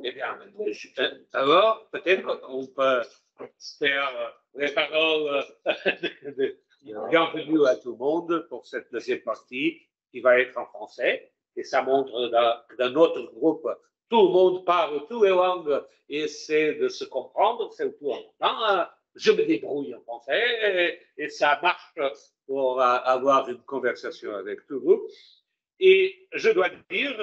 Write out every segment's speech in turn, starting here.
Eh bien, alors, peut-être qu'on peut faire les paroles de bienvenue à tout le monde pour cette deuxième partie qui va être en français. Et ça montre dans notre groupe, tout le monde parle toutes les langues et essaie de se comprendre, c'est tout important. Je me débrouille en français et ça marche pour avoir une conversation avec tout le groupe. Et je dois dire,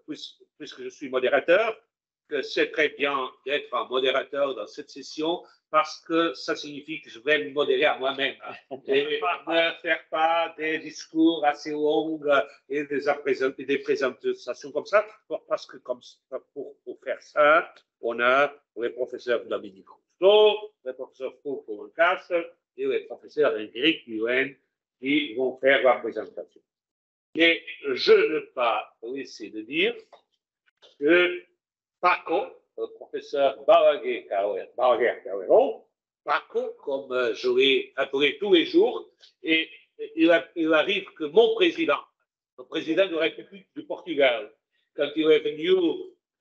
puisque je suis modérateur, que c'est très bien d'être un modérateur dans cette session parce que ça signifie que je vais me modérer à moi-même et ne faire pas des discours assez longs et des présentations comme ça, parce que pour faire ça, on a les professeurs Dominique Rousseau, les professeurs Foucault Lancas et les professeurs Henrik Luen qui vont faire la présentation. Et je ne peux pas laisser de dire que Paco, le professeur Balaguer-Calero, Paco, comme je l'ai appelé tous les jours, et il arrive que mon président, le président de la République du Portugal, quand il est venu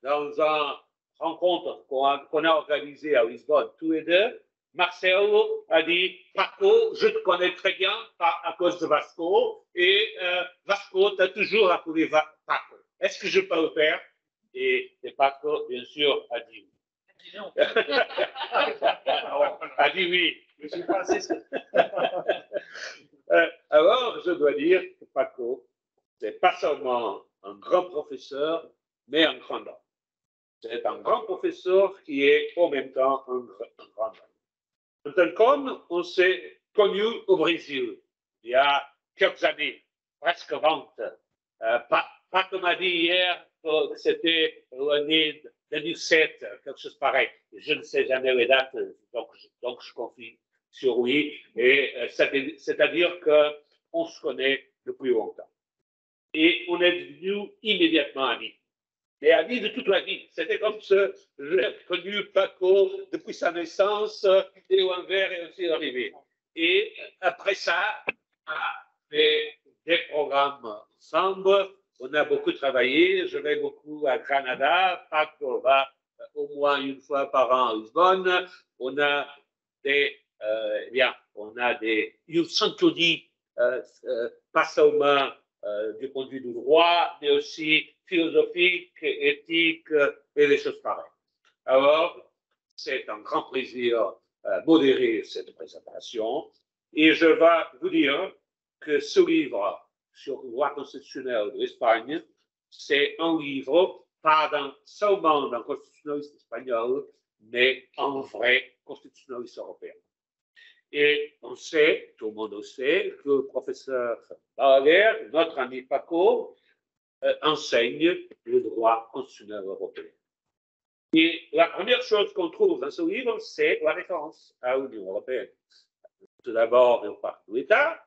dans une rencontre qu'on a organisée à Lisbonne tous les deux, Marcelo a dit Paco, je te connais très bien à cause de Vasco, et Vasco t'a toujours appelé Paco. Est-ce que je peux le faire? Et Paco, bien sûr, a dit oui. A dit oui. Je suis Francisque. Alors, je dois dire que Paco, c'est pas seulement un grand professeur, mais un grand homme. C'est un grand professeur qui est en même temps un grand homme. En tant qu'homme, on s'est connu au Brésil il y a quelques années, presque 20. Paco m'a dit hier que c'était l'année 2007, quelque chose pareil. Je ne sais jamais les dates, donc je confie sur lui. Et c'est-à-dire qu'on se connaît depuis longtemps. Et on est devenus immédiatement amis. Mais amis de toute la vie. C'était comme ça. J'ai connu Paco depuis sa naissance et l'envers est aussi arrivé. Et après ça, on a fait des programmes ensemble. On a beaucoup travaillé. Je vais beaucoup à Granada. Paco va au moins une fois par an à Lisbonne. On a une centurie, pas seulement du point de vue du droit, mais aussi philosophique, éthique et des choses pareilles. Alors, c'est un grand plaisir modérer cette présentation et je vais vous dire que ce livre sur le droit constitutionnel de l'Espagne, c'est un livre pas seulement d'un constitutionnaliste espagnol, mais un vrai constitutionnaliste européen. Et on sait, tout le monde le sait, que le professeur Balaguer, notre ami Paco, enseigne le droit constitutionnel européen. Et la première chose qu'on trouve dans ce livre, c'est la référence à l'Union européenne. Tout d'abord, il parle de l'État,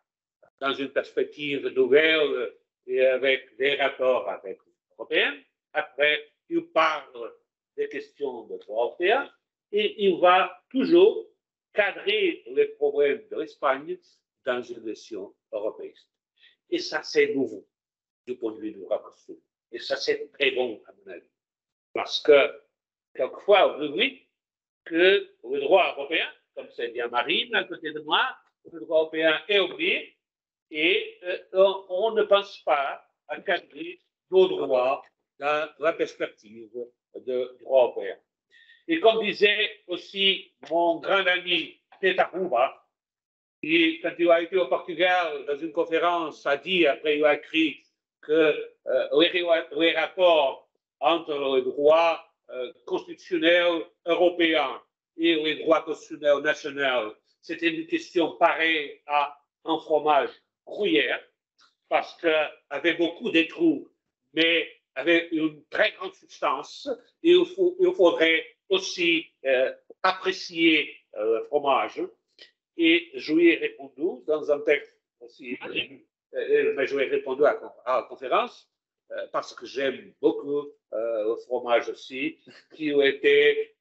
dans une perspective nouvelle et avec des rapports avec l'Union européenne. Après, il parle des questions de droit européen et il va toujours cadrer les problèmes de l'Espagne dans une version européiste. Et ça, c'est nouveau du point de vue du droit constitutionnel. Et ça, c'est très bon, à mon avis. Parce que, quelquefois, on oublie que le droit européen, comme c'est bien Marine à côté de moi, le droit européen est oublié et on ne pense pas à cadrer nos droits dans la perspective du droit européen. Et comme disait aussi mon grand ami Petaruba, qui, quand il a été au Portugal dans une conférence, a dit, après il a écrit, que les rapports entre le droit constitutionnel européen et les droits constitutionnels nationaux, c'était une question pareille à un fromage gruyère, parce qu'il avait beaucoup de trous, mais avait une très grande substance, et il faudrait aussi apprécier le fromage. Et je lui ai répondu dans un texte aussi, mais je lui ai répondu à la conférence, parce que j'aime beaucoup le fromage aussi, il n'était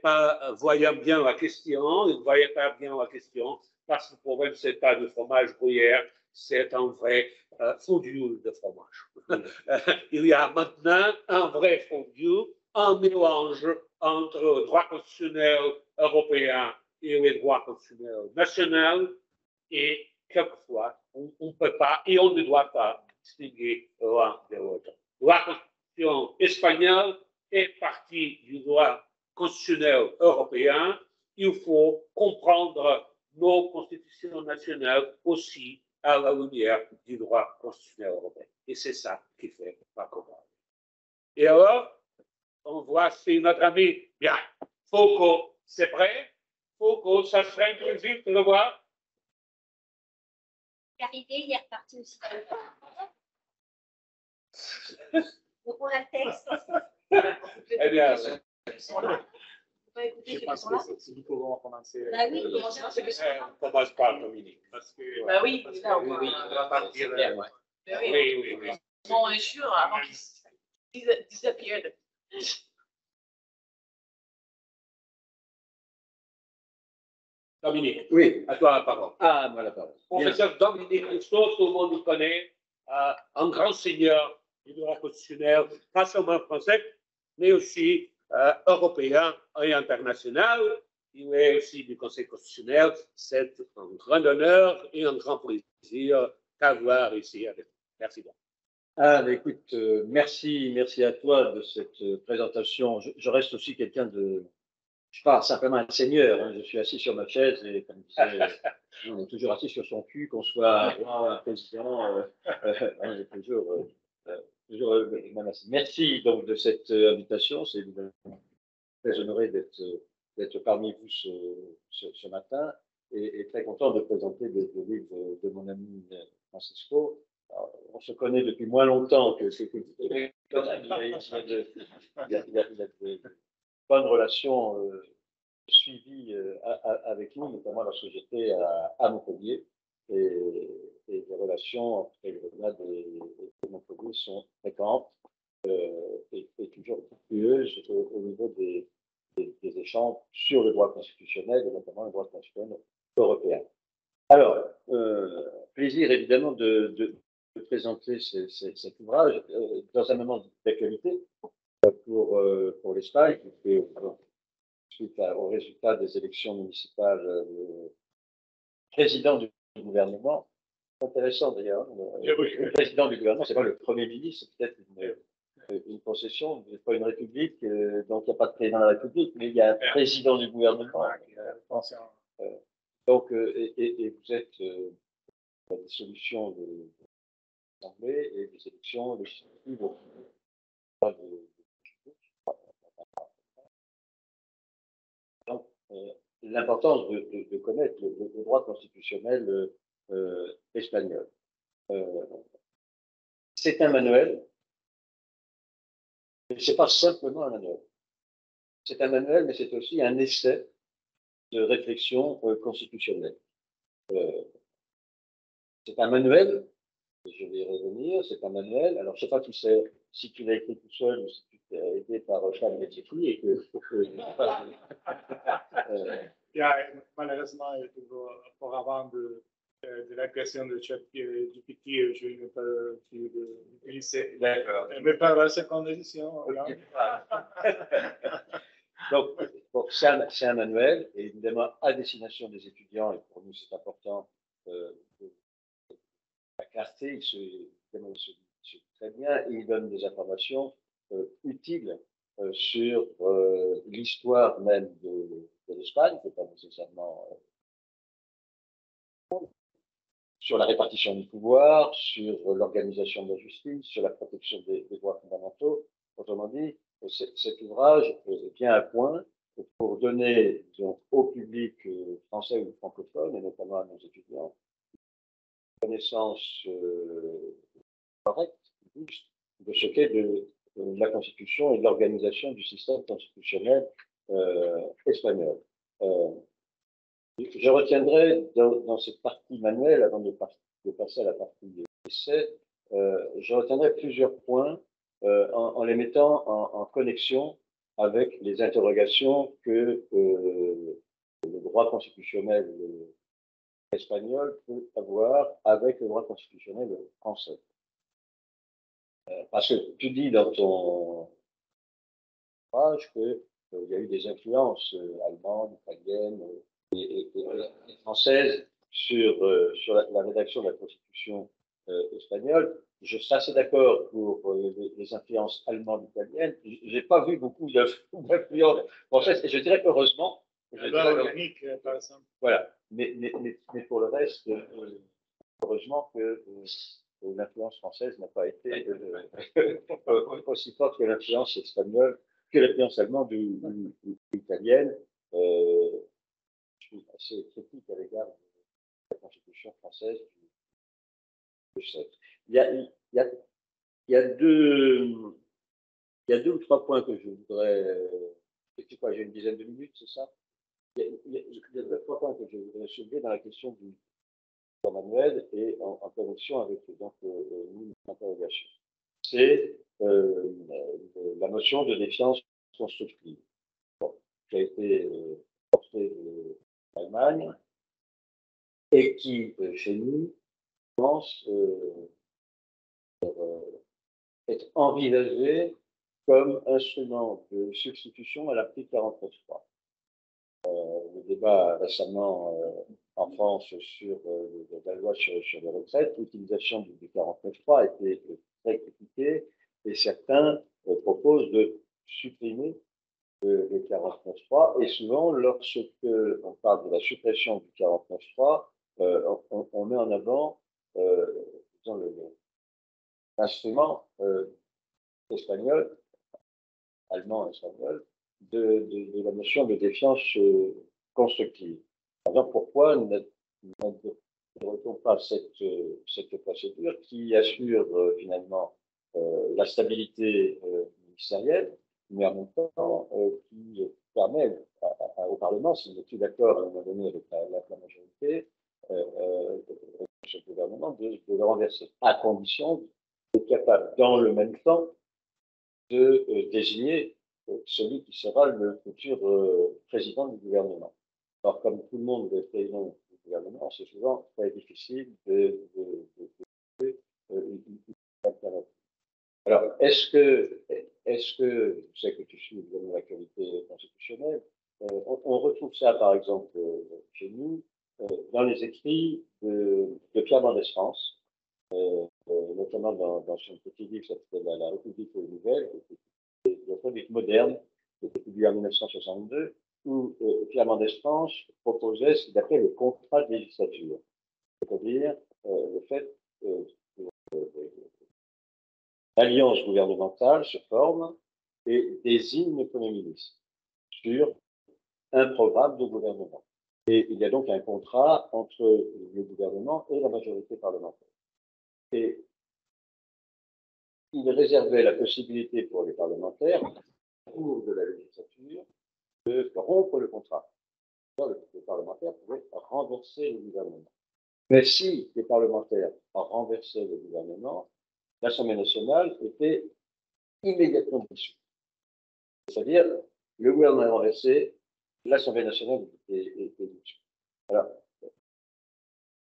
pas voyant bien la question, il ne voyait pas bien la question, parce que le problème, ce n'est pas du fromage gruyère, c'est un vrai fondue de fromage. Il y a maintenant un vrai fondue, un mélange entre le droit constitutionnel européen et les droits constitutionnels nationaux, et quelquefois, on ne peut pas et on ne doit pas distinguer l'un de l'autre. La Constitution espagnole est partie du droit constitutionnel européen. Il faut comprendre nos constitutions nationales aussi à la lumière du droit constitutionnel européen. Et c'est ça qui fait la comprendre. Et alors, on voit si notre ami, bien, Foucault, c'est prêt. Foucault, ça serait un plaisir de le voir. Arrivé, il est reparti aussi. Donc on a le texte. Eh bien, Ils sont là. On peut écouter ceux qui sont là. C'est du courant à commencer. Bah oui, commencez par ceux qui sont là. on commence par Dominique. Parce que, Bah oui, parce là, que, on va partir. Bah oui. Oui, oui, oui. On est sûr avant qu'ils disappeared. Dominique, Oui. à toi la parole. Ah, moi la parole. Bien. Professeur Dominique Rousseau, tout le monde le connaît, un grand seigneur du droit constitutionnel, pas seulement français, mais aussi européen et international. Il est aussi du Conseil constitutionnel. C'est un grand honneur et un grand plaisir d'avoir ici avec vous. Merci beaucoup. Ah, mais écoute, merci à toi de cette présentation. Je reste aussi quelqu'un de. Je suis pas simplement un seigneur, hein, je suis assis sur ma chaise et, comme disait, on est toujours assis sur son cul, qu'on soit roi, président, on est toujours même assis. Merci donc de cette invitation, c'est évidemment très honoré d'être parmi vous ce matin et très content de présenter le livre de mon ami Francisco. Alors, on se connaît depuis moins longtemps que il y a de bonnes relations suivies avec nous, notamment lorsque j'étais à Montpellier. Et les relations entre Grenade et Montpellier sont fréquentes et toujours fructueuses au niveau des échanges sur le droit constitutionnel et notamment le droit constitutionnel européen. Alors, plaisir évidemment de présenter cet ouvrage dans un moment d'actualité pour l'Espagne, puisque suite au résultat des élections municipales, le président du gouvernement, c'est intéressant d'ailleurs, le président du gouvernement, c'est pas le Premier ministre, c'est peut-être une concession, c'est pas une république, donc il n'y a pas de président de la République, mais il y a un président du gouvernement. Donc, et vous êtes la dissolution de l'Assemblée et des élections législatives donc, l'importance de connaître le droit constitutionnel espagnol. C'est un manuel, mais ce n'est pas simplement un manuel. C'est un manuel, mais c'est aussi un essai de réflexion constitutionnelle. C'est un manuel, je vais y revenir, c'est un manuel. Alors, je ne sais pas si tu l'as écrit tout seul ou si tu t'es aidé par Charles Métier et que. Malheureusement, pour avant de la question de ChatGPT, je n'ai pas pu utiliser. D'accord. Mais par la seconde édition. Donc, bon, c'est un manuel, et évidemment à destination des étudiants, et pour nous c'est important, la clarté, il se dit très bien, et il donne des informations utiles sur l'histoire même de l'Espagne, qui n'est pas nécessairement sur la répartition du pouvoir, sur l'organisation de la justice, sur la protection des droits fondamentaux. Autrement dit, cet ouvrage vient à point pour donner donc, au public français ou francophone, et notamment à nos étudiants, une connaissance correcte, juste, de ce qu'est de la Constitution et de l'organisation du système constitutionnel espagnol. Je retiendrai dans cette partie manuelle, avant de passer à la partie essai, je retiendrai plusieurs points en les mettant en connexion avec les interrogations que le droit constitutionnel espagnol peut avoir avec le droit constitutionnel français. Parce que tu dis dans ton ouvrage qu'il y a eu des influences allemandes, italiennes et françaises sur la rédaction de la Constitution espagnole. Je suis assez d'accord pour les influences allemandes, italiennes. Je n'ai pas vu beaucoup d'influences françaises, et je dirais heureusement. La loi organique, par exemple. Voilà. Mais pour le reste, heureusement que l'influence française n'a pas été aussi forte que l'influence espagnole, que l'influence allemande ou italienne. Je suis assez critique à l'égard de la Constitution française du 7. Il y a deux ou trois points que je voudrais. C'est quoi, j'ai une dizaine de minutes, c'est ça? Il y a deux ou trois points que je voudrais soulever dans la question du manuel et en connexion avec donc une interrogation. C'est la notion de défiance constructive, qui a été portée d'Allemagne et qui, chez nous, pense être envisagée comme instrument de substitution à l'article 49.3. Le débat récemment en France sur la loi sur les retraites, l'utilisation du 49.3 a été très critiquée et certains proposent de supprimer le 49.3 et souvent lorsqu'on parle de la suppression du 49.3, on met en avant l'instrument espagnol, allemand-espagnol, de la notion de défiance constructive. Alors pourquoi n'adopte-t-on pas cette procédure qui assure finalement la stabilité ministérielle, mais en même temps qui permet au Parlement, s'il n'est plus d'accord à un moment donné avec la majorité, ce gouvernement de le renverser, à condition d'être capable, dans le même temps, de désigner celui qui sera le futur président du gouvernement. Alors, comme tout le monde est président du gouvernement, c'est souvent très difficile de une alternative. Alors, est-ce que, je sais que tu suis évidemment l'actualité constitutionnelle, on retrouve ça, par exemple, chez nous, dans les écrits de Pierre Mendès France, notamment dans son petit livre qui s'appelle La République nouvelle, la République moderne, qui était publié en 1962, où Pierre Mendès France proposait ce qu'il appelait le contrat de législature, c'est-à-dire le fait que l'alliance gouvernementale se forme et désigne le Premier ministre sur un programme de gouvernement. Et il y a donc un contrat entre le gouvernement et la majorité parlementaire. Et il réservait la possibilité pour les parlementaires, au cours de la législature, de rompre le contrat. Les parlementaires pouvaient renverser le gouvernement. Mais si les parlementaires renversaient le gouvernement, l'Assemblée nationale était immédiatement dissoute. C'est-à-dire, le gouvernement est renversé, l'Assemblée nationale est dissoute. Alors,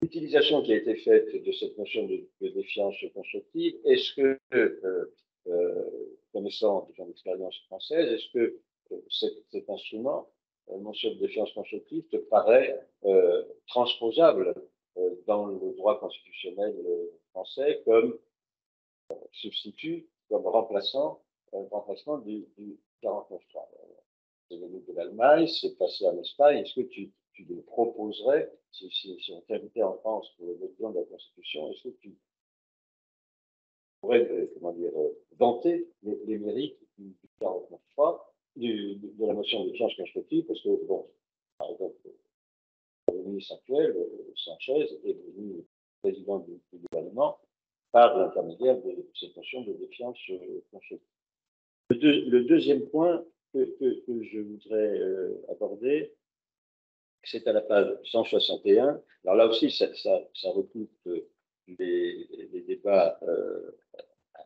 l'utilisation qui a été faite de cette notion de défiance constructive, est-ce que, connaissant déjà l'expérience française, est-ce que cet instrument, notion de défiance constructive, te paraît transposable dans le droit constitutionnel français comme substitut, comme remplaçant du 49.3? C'est venu de l'Allemagne, c'est passé en Espagne. Est-ce que tu le proposerais, si on t'invitait en France pour le vote de la Constitution, est-ce que tu pourrais, vanter les mérites du 49.3, de la motion de défiance constructive, parce que, bon, par exemple, le ministre actuel, Sanchez, est devenu président du gouvernement par l'intermédiaire de cette notion de défiance constructive. Le deuxième point que je voudrais aborder, c'est à la page 161. Alors là aussi, ça recoupe les débats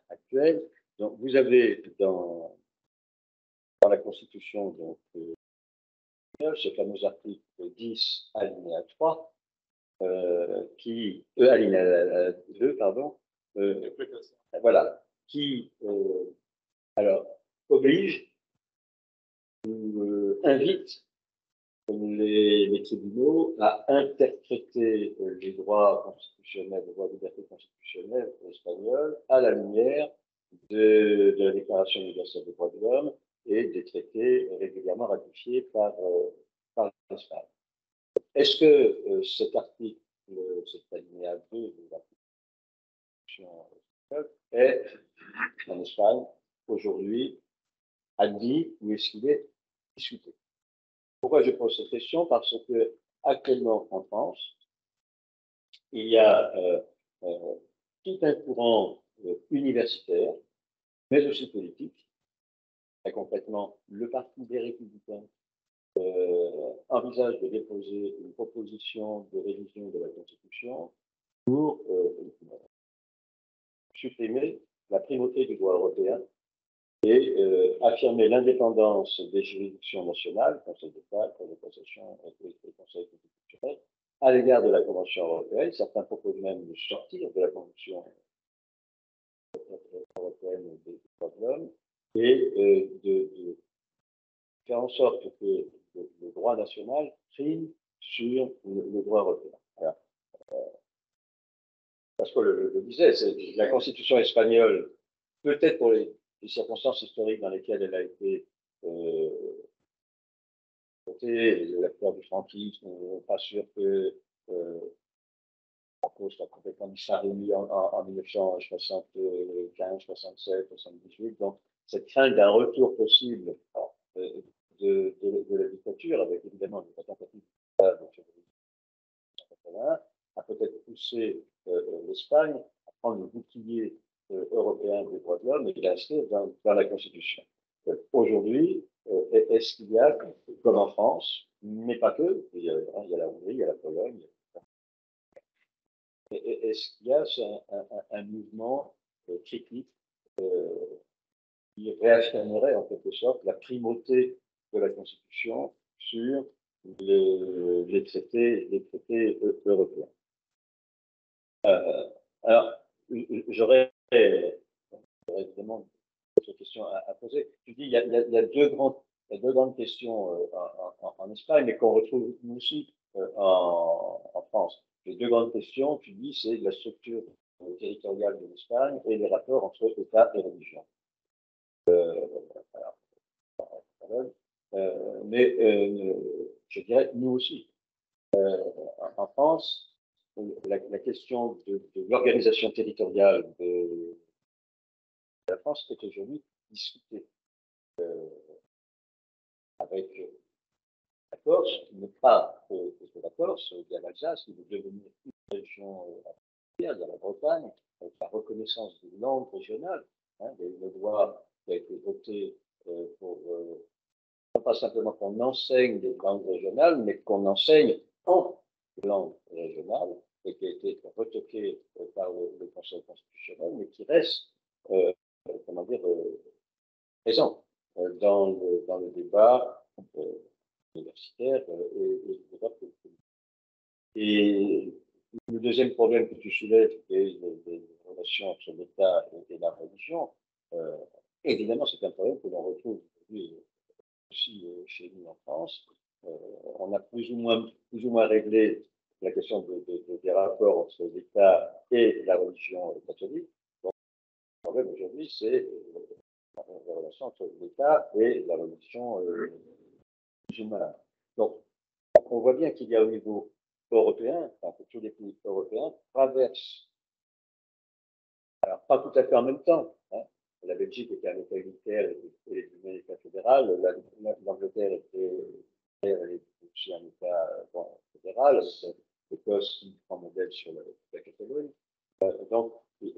actuels. Donc, vous avez dans la Constitution, donc, ce fameux article 10, alinéa 3, alinéa 2, pardon, voilà, qui alors oblige ou invite les tribunaux à interpréter les droits constitutionnels, les droits de liberté constitutionnels espagnols à la lumière de la Déclaration universelle des droits de l'homme et des traités régulièrement ratifiés par l'Espagne. Est-ce que cet article, cet alinéa 2 de la Constitution espagnole est, en Espagne, aujourd'hui, admis ou est-ce qu'il est discuté? Pourquoi je pose cette question? Parce que actuellement en France, il y a tout un courant universitaire, mais aussi politique. Très concrètement, le Parti des Républicains envisage de déposer une proposition de révision de la Constitution pour supprimer la primauté du droit européen et affirmer l'indépendance des juridictions nationales, Conseil d'État, Cour de cassation et Conseil constitutionnel, à l'égard de la Convention européenne. Certains proposent même de sortir de la Convention européenne des droits de l'homme et de faire en sorte que le droit national prime sur le droit européen. Voilà. Parce que le disait, la Constitution espagnole, peut-être pour les circonstances historiques dans lesquelles elle a été votée, la peur du franquisme, pas sûr que la cause soit complètement disparue en 1975, 67, 78. Donc, cette crainte d'un retour possible de la dictature, avec évidemment des tentatives a peut-être poussé l'Espagne à prendre le bouclier européen des droits de l'homme et l'inscrire dans la Constitution. Aujourd'hui, est-ce qu'il y a, comme en France, mais pas que, il y a la Hongrie, il y a la Pologne, est-ce qu'il y a un mouvement critique qui réaffirmerait en quelque sorte la primauté de la Constitution sur les traités européens? Alors, j'aurais évidemment d'autres questions à poser. Tu dis il y a deux grandes questions en Espagne, mais qu'on retrouve nous aussi en France. Les deux grandes questions, tu dis, c'est la structure territoriale de l'Espagne et les rapports entre État et religion. Je dirais nous aussi. En France, la question de l'organisation territoriale de la France est aujourd'hui discutée avec la Corse, qui n'est pas que la Corse, il y a l'Alsace, qui veut devenir une région il y a la Bretagne, avec la reconnaissance des langues régionales, le droit qui a été voté pour non pas simplement qu'on enseigne des langues régionales, mais qu'on enseigne en langue régionale, et qui a été retoqué par le Conseil constitutionnel, mais qui reste, présent dans le débat universitaire et le débat politique. Et le deuxième problème que tu soulèves, est les relations entre l'État et la religion. Évidemment, c'est un problème que l'on retrouve aussi chez nous en France. On a plus ou moins réglé la question des rapports entre l'État et la religion catholique. Donc, le problème aujourd'hui, c'est la relation entre l'État et la religion musulmane. Donc, on voit bien qu'il y a au niveau européen, que tous les pays européens traversent, alors pas tout à fait en même temps. La Belgique était un État unitaire et un État fédéral. L'Angleterre était aussi un État fédéral. L'Écosse qui prend modèle sur la Catalogne. Donc, il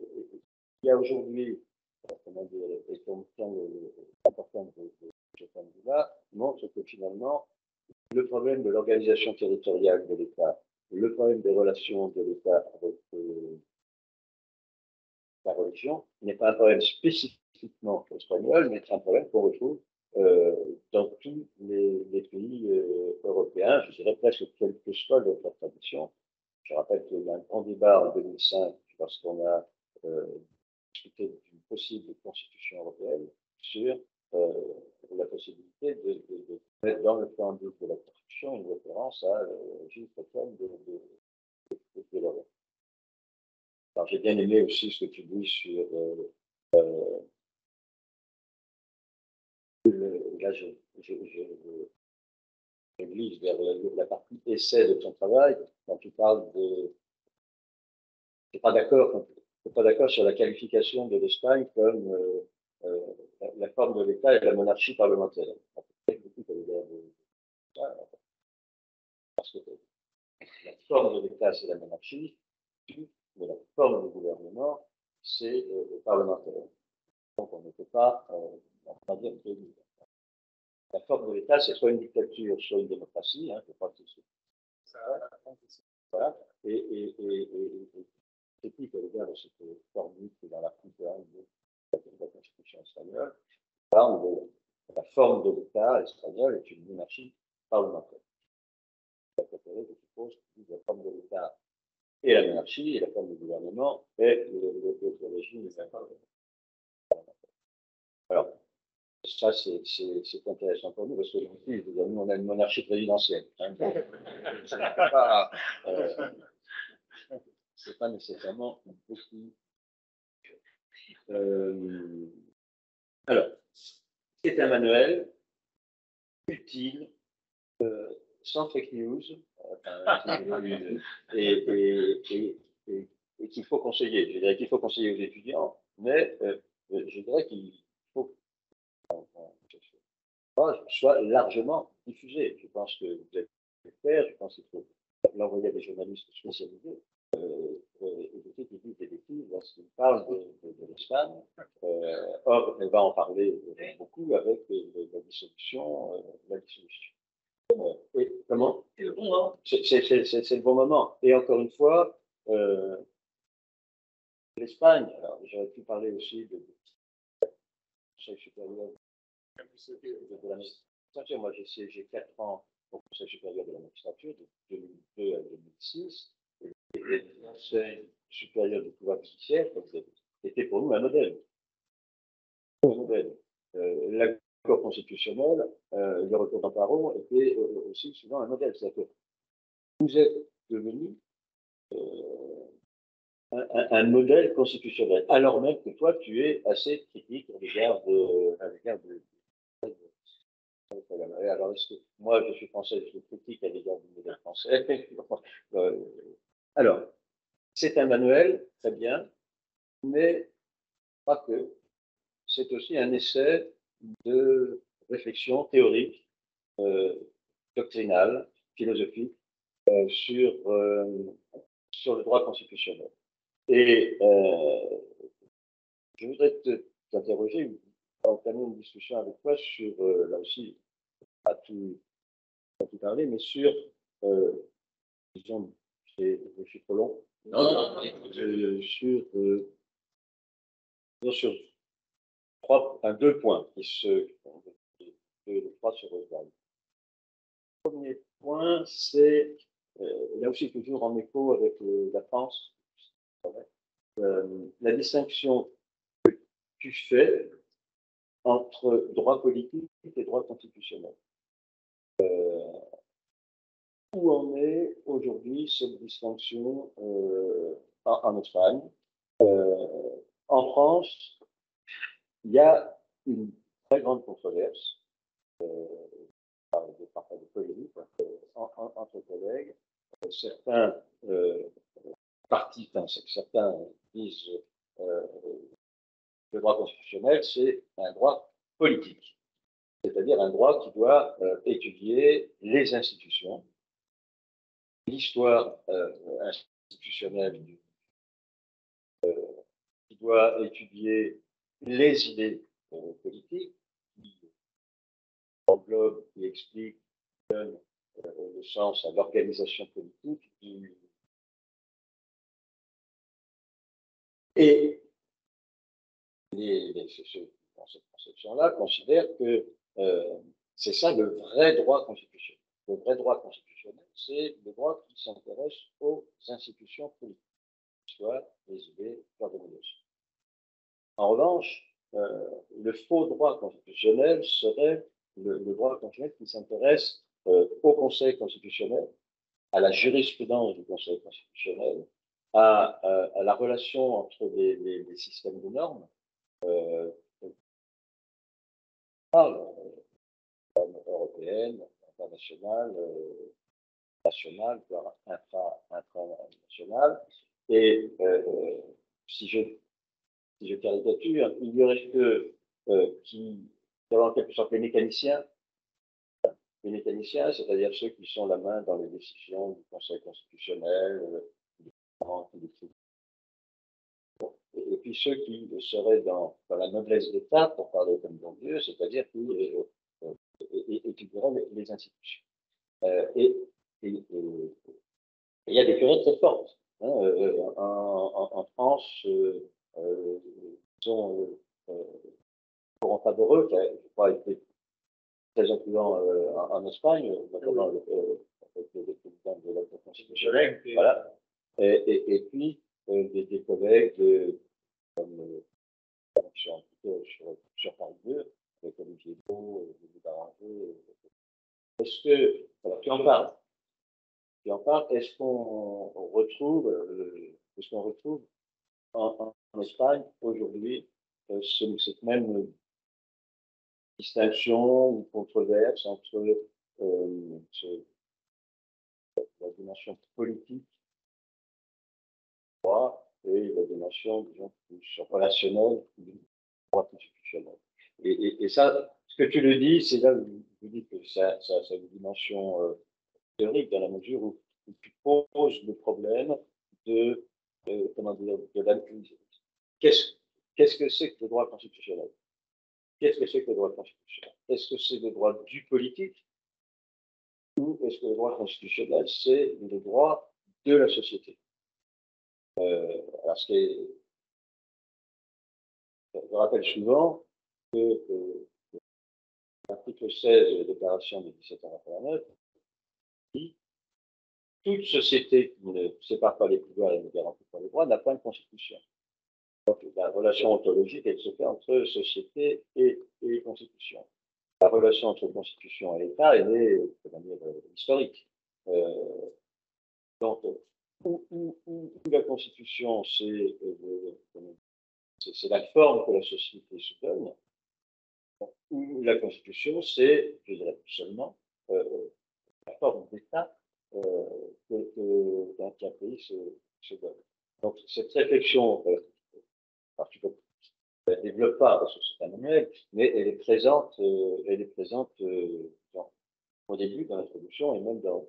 y a aujourd'hui, et comme temps important de ce point de vue-là, montre que finalement, le problème de l'organisation territoriale de l'État, le problème des relations de l'État avec la religion, n'est pas un problème spécifiquement espagnol, mais c'est un problème qu'on retrouve dans tous les pays européens, je dirais presque quelle que soit leur tradition. Je rappelle qu'il y a eu un grand débat en 2005 lorsqu'on a discuté d'une possible constitution européenne sur la possibilité de mettre dans le préambule de la Constitution une référence à l'origine chrétienne de l'Europe. Alors, j'ai bien aimé aussi ce que tu dis sur là, je glisse vers la partie essai de ton travail, quand tu parles de. Je ne suis pas d'accord sur la qualification de l'Espagne comme la forme de l'État et la monarchie parlementaire. Parce que la forme de l'État, c'est la monarchie, mais la forme du gouvernement, c'est le parlementaire. Donc, on ne peut pas dire que la forme de l'État, c'est soit une dictature, soit une démocratie. Je crois que c'est voilà. Et critique à l'égard de cette formule qui est dans l'article 1 de la Constitution espagnole, la forme de l'État espagnol est une monarchie parlementaire. La préférée, je suppose, la forme de l'État et la monarchie, et la forme du gouvernement est le régime des parlementaires. Alors, ça, c'est intéressant pour nous, parce que nous, on a une monarchie présidentielle. C'est pas nécessairement beaucoup. Alors, c'est un manuel utile, sans fake news, et qu'il faut conseiller. Je dirais qu'il faut conseiller aux étudiants, mais je dirais qu'il faut que soit largement diffusé. Je pense que vous êtes faire, je pense qu'il faut l'envoyer à des journalistes spécialisés. Éviter qu'ils disent des bêtises lorsqu'ils parlent de l'Espagne. Or, elle va en parler beaucoup avec la dissolution. Et comment? C'est le bon moment. C'est le bon moment. Et encore une fois, l'Espagne, alors j'aurais pu parler aussi de Conseil supérieur de la magistrature. Moi, j'ai 4 ans au Conseil supérieur de la magistrature, de 2002 à 2006. Et le Conseil supérieur du pouvoir judiciaire était pour nous un modèle. L'accord constitutionnel, le recours d'emparo était aussi souvent un modèle. C'est-à-dire que vous êtes devenu un modèle constitutionnel, alors même que toi, tu es assez critique à l'égard de. Alors, est-ce que moi, je suis français, je suis critique à l'égard du modèle français. Alors, c'est un manuel, très bien, mais pas que. C'est aussi un essai de réflexion théorique, doctrinale, philosophique, sur le droit constitutionnel. Et je voudrais t'interroger, entamer une discussion avec toi sur, là aussi, pas tout parler, mais sur, disons, je suis trop long, sur 2 points les 3 se rejoignent. Le premier point, c'est, là aussi toujours en écho avec la France, la distinction que tu fais entre droit politique et droit constitutionnel. Où en est aujourd'hui cette distinction en Espagne? En France, il y a une très grande controverse, parfois de polémique, entre collègues. Certains certains disent le droit constitutionnel, c'est un droit politique, c'est-à-dire un droit qui doit étudier les institutions, l'histoire institutionnelle, qui doit étudier les idées politiques, qui englobe, qui explique, qui donne le sens à l'organisation politique. Et ceux dans cette conception-là considèrent que c'est ça le vrai droit constitutionnel. le vrai droit constitutionnel, c'est le droit qui s'intéresse aux institutions politiques, soit les idées, soit de négociation. En revanche, le faux droit constitutionnel serait le droit constitutionnel qui s'intéresse au Conseil constitutionnel, à la jurisprudence du Conseil constitutionnel, à la relation entre les systèmes de normes, européenne, internationale, nationale, voire intranationale. Et si je caricature, il y aurait que en quelque sorte les mécaniciens, c'est-à-dire ceux qui sont la main dans les décisions du Conseil constitutionnel, et puis ceux qui seraient dans la noblesse d'État, pour parler comme bon Dieu, c'est-à-dire qui étudieraient les institutions. Et il y a des querelles très fortes. Hein, en France, disons, Laurent Favoreux, qui a, je crois, été très influent en Espagne, notamment avec le président de la Cour constitutionnelle. Voilà. Et puis, des collègues comme sur Paris 2, avec Olivier Beau, Denis Barranger. Est-ce que, alors, tu en parles, est-ce qu'on retrouve en Espagne aujourd'hui cette même distinction ou controverse entre la dimension politique et la dimension, disons, plus relationnelle du droit constitutionnel. Et ça, ce que tu le dis, c'est là où je dis que ça a une dimension théorique, dans la mesure où tu poses le problème de comment dire, qu'est-ce que c'est que le droit constitutionnel? Qu'est-ce que c'est que le droit constitutionnel? Est-ce que c'est le droit du politique ou est-ce que le droit constitutionnel, c'est le droit de la société? Alors, je rappelle souvent que l'article 16 de la Déclaration de 1789 dit toute société qui ne sépare pas les pouvoirs et ne garantit pas les droits n'a pas une constitution. Donc, la relation ontologique, elle se fait entre société et constitution. La relation entre constitution et État, elle est, comment dire, historique. Donc, où la constitution, c'est la forme que la société se donne, où la constitution, c'est, je dirais seulement, la forme d'État qu'un pays se donne. Donc, cette réflexion, alors tu ne la développes pas parce que c'est un manuel, mais elle est présente au début, dans l'introduction, et même dans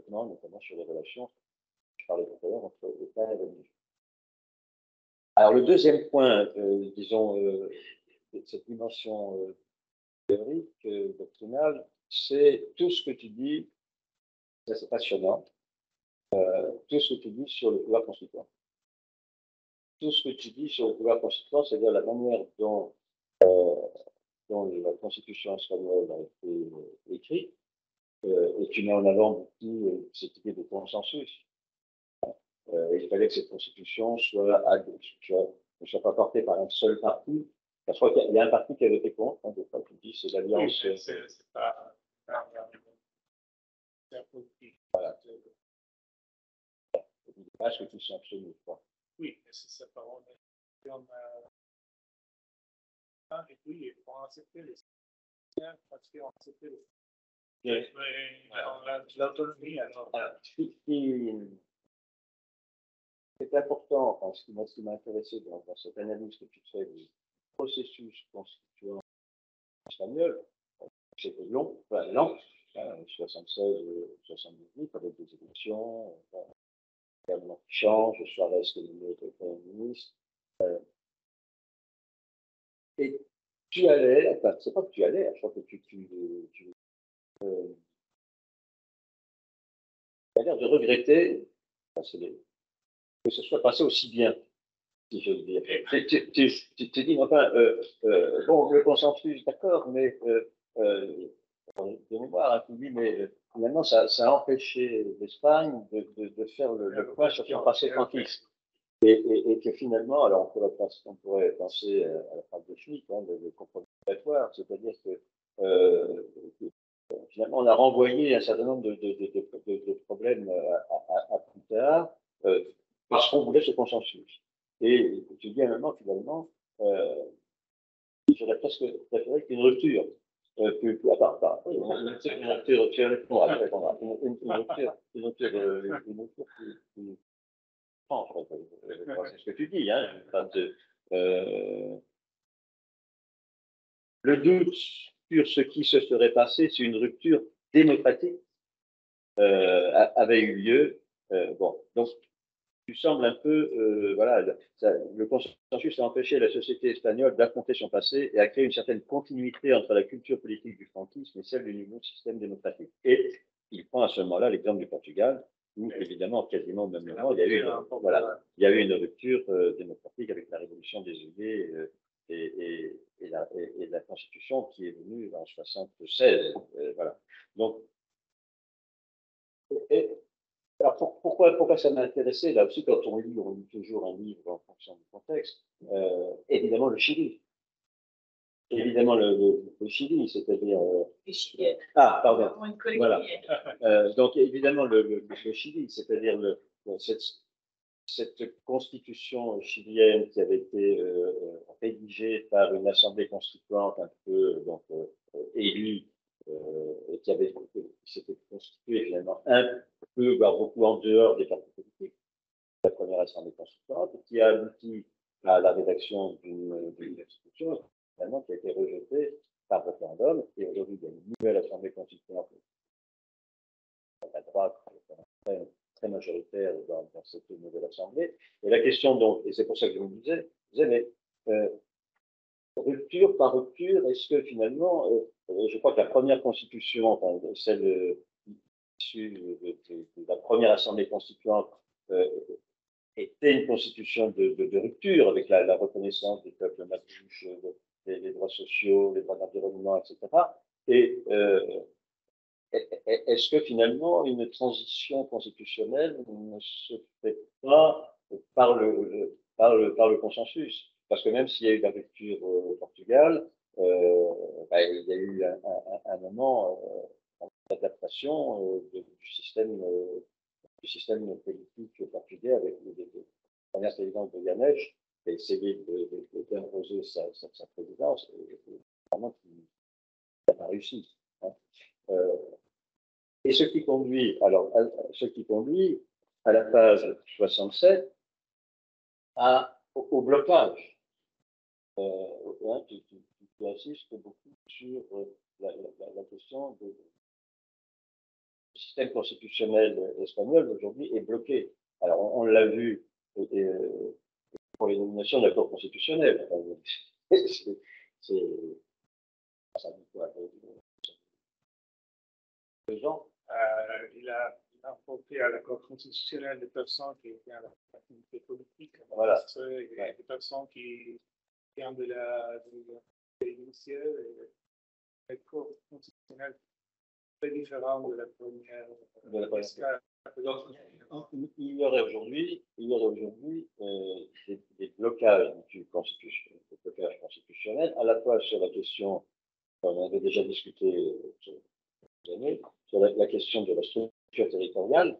notamment sur les relations, je parlais tout à l'heure, entre l'État et la religion. Alors, le deuxième point, disons, de cette dimension théorique, doctrinale, c'est tout ce que tu dis, ça c'est passionnant, tout ce que tu dis sur le pouvoir constituant. Tout ce que tu dis sur le pouvoir constituant, c'est-à-dire la manière dont la Constitution espagnole a été écrite, et tu mets en avant beaucoup cette idée de consensus. Il fallait que cette Constitution ne soit pas portée par un seul parti. Je crois qu'il y a un parti qui avait été contre, hein, de fois, tu dis, c'est l'Alliance. Oui, c'est pas c'est un politique. Voilà. Parce que tout c'est absolu, quoi. Oui, c'est sa parole. Et puis, il faut accepter les parce qu'on accepte l'autonomie. C'est important, enfin, ce qui m'a intéressé dans cette analyse que tu fais du processus constituant espagnol, c'était long, 76, 78, avec des élections, gouvernement qui change, Suarez qui est nommé Premier ministre. Et tu allais, enfin, c'est pas que tu allais, je crois que tu as l'air de regretter que ce soit passé aussi bien, si je veux dire. Tu dis, enfin, bon, le consensus, d'accord, mais de mémoire, hein, qui dit, mais finalement, ça a empêché l'Espagne de faire le point sur son passé franquiste. Et que finalement, alors on pourrait penser à la phrase de Schmitt, hein, le compromis obligatoire, c'est-à-dire que finalement, on a renvoyé un certain nombre de problèmes à plus tard, parce qu'on voulait ce consensus. Et tu dis à un moment, finalement, j'aurais presque préféré qu'une rupture. Attends, une rupture, tu répondras, une rupture plus franche, c'est ce que tu dis, hein, le doute sur ce qui se serait passé si une rupture démocratique avait eu lieu. Bon, donc tu sembles un peu, voilà, le consensus a empêché la société espagnole d'affronter son passé et a créé une certaine continuité entre la culture politique du franquisme et celle du nouveau système démocratique. Et il prend à ce moment-là l'exemple du Portugal, où évidemment, quasiment au même moment, il y a eu une rupture démocratique avec la révolution des œillets et la Constitution qui est venue en 76. Voilà. Donc, alors pourquoi ça m'a intéressé là aussi quand on lit toujours un livre en fonction du contexte. Évidemment le Chili. Évidemment le Chili, c'est-à-dire. Les Chiliennes. Ah, pardon. Une collègue Voilà. chilienne. Donc évidemment le Chili, c'est-à-dire cette constitution chilienne qui avait été rédigée par une assemblée constituante un peu élue et qui s'était constituée finalement un peu, voire beaucoup en dehors des partis politiques, la première assemblée constituante, qui a abouti à la rédaction d'une constitution finalement qui a été rejetée par référendum. Et aujourd'hui, il y a une nouvelle assemblée constituante à droite, très majoritaire dans cette nouvelle assemblée. Et la question donc, et c'est pour ça que je vous disais mais rupture par rupture, est-ce que finalement, je crois que la première constitution, enfin, celle issue de la première assemblée constituante, était une constitution de rupture avec la reconnaissance des peuples mapuches, des droits sociaux, des droits d'environnement, etc. Et est-ce que finalement une transition constitutionnelle ne se fait pas par le consensus? Parce que même s'il y a eu la rupture au Portugal, il y a eu un moment d'adaptation du système politique portugais avec la première présidence de Yanes qui a essayé d'imposer sa présidence et vraiment qui n'a pas réussi. Hein. Et ce qui conduit à la page 67 au blocage. Tu insistes beaucoup sur la question du système constitutionnel espagnol aujourd'hui est bloqué. Alors on l'a vu pour les nominations de la Cour constitutionnelle. Ça dit quoi, 2 ans. Il a apporté à l'accord constitutionnel des personnes qui étaient à l'activité politique, Voilà. et des personnes qui viennent de l'initiale et l'accord constitutionnel très différent de la première. Donc, il y aurait aujourd'hui des blocages constitutionnels, à la fois sur la question, on avait déjà discuté sur la question de la structure territoriale,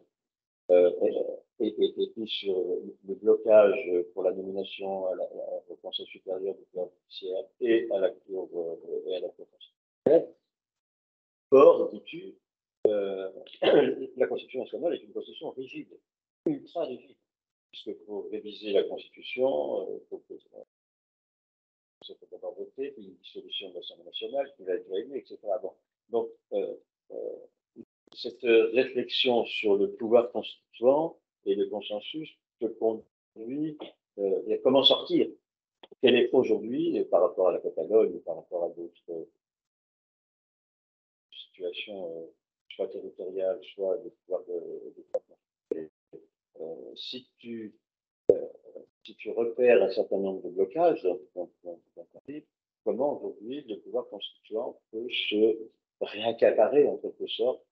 et puis sur le blocage pour la nomination au Conseil supérieur du pouvoir judiciaire et à la Cour constitutionnelle. Or, dis-tu, la Constitution nationale est une constitution rigide, ultra rigide, puisque pour réviser la Constitution, il faut d'abord voter, puis une dissolution de l'Assemblée nationale qui va être réélue, etc. Bon. Donc, cette réflexion sur le pouvoir constituant et le consensus te conduit à comment sortir. Quel est aujourd'hui, par rapport à la Catalogne, par rapport à d'autres situations, soit territoriales, soit de pouvoir si tu repères un certain nombre de blocages dans ton livre, comment aujourd'hui le pouvoir constituant peut se réaccaparer en quelque sorte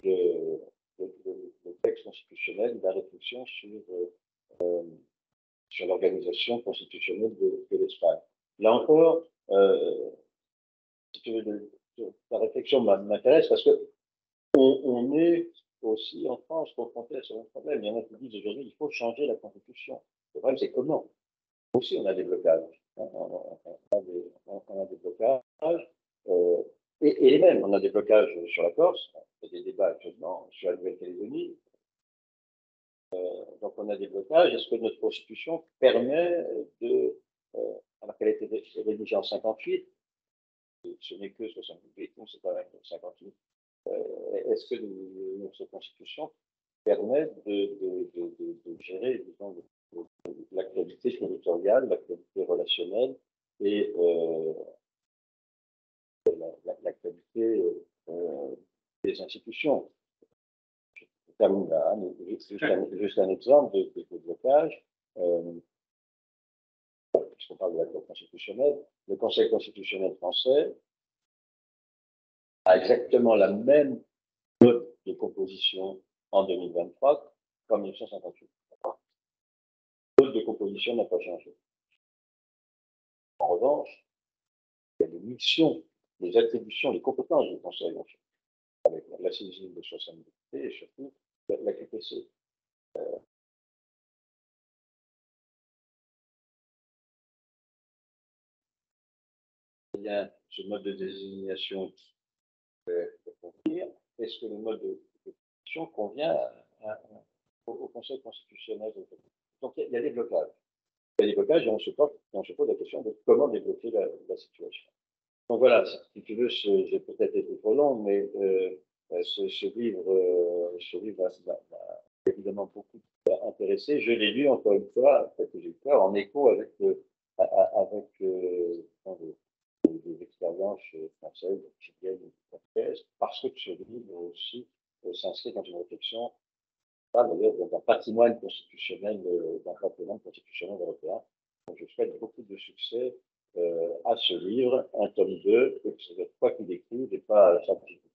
le, le texte constitutionnel, la réflexion sur l'organisation constitutionnelle de l'Espagne. Là encore, si tu veux, la réflexion m'intéresse parce que on est aussi en France confronté à ce même problème. Il y en a qui disent aujourd'hui qu'il faut changer la Constitution. Le problème, c'est comment? Aussi, on a des blocages. On a des blocages. Et les mêmes, on a des blocages sur la Corse. Il y a des débats actuellement sur la Nouvelle-Calédonie. Donc, on a des blocages. Est-ce que notre Constitution permet alors qu'elle a été rédigée en 58, ce n'est que 68, non, c'est pas 58. Est-ce que notre Constitution permet de gérer, disons, l'actualité territoriale, l'actualité relationnelle et l'actualité des institutions? Je termine là, juste un exemple de blocage. Puisqu'on parle de la Cour constitutionnelle, le Conseil constitutionnel français a exactement la même note de composition en 2023 qu'en 1958. La note de composition n'a pas changé. En revanche, il y a des missions, les attributions, les compétences du Conseil, avec la saisine de 70 députés et surtout la QPC. Il y a ce mode de désignation qui peut convenir. Est-ce que le mode de désignation convient au Conseil constitutionnel? Donc il y a des blocages. Il y a des blocages et on se pose la question de comment débloquer la situation. Donc voilà, si tu veux, j'ai peut-être été trop long, mais ce livre m'a évidemment beaucoup intéressé. Je l'ai lu encore une fois, peut-être que j'ai peur, en écho avec des expériences françaises, chiliennes, portugaises, parce que ce livre aussi s'inscrit dans une réflexion, d'ailleurs, dans un patrimoine constitutionnel, d'un patrimoine constitutionnel européen. Donc, je souhaite beaucoup de succès à ce livre, un tome 2, et que ce soit toi qui l'écrives et pas chaque petit peu.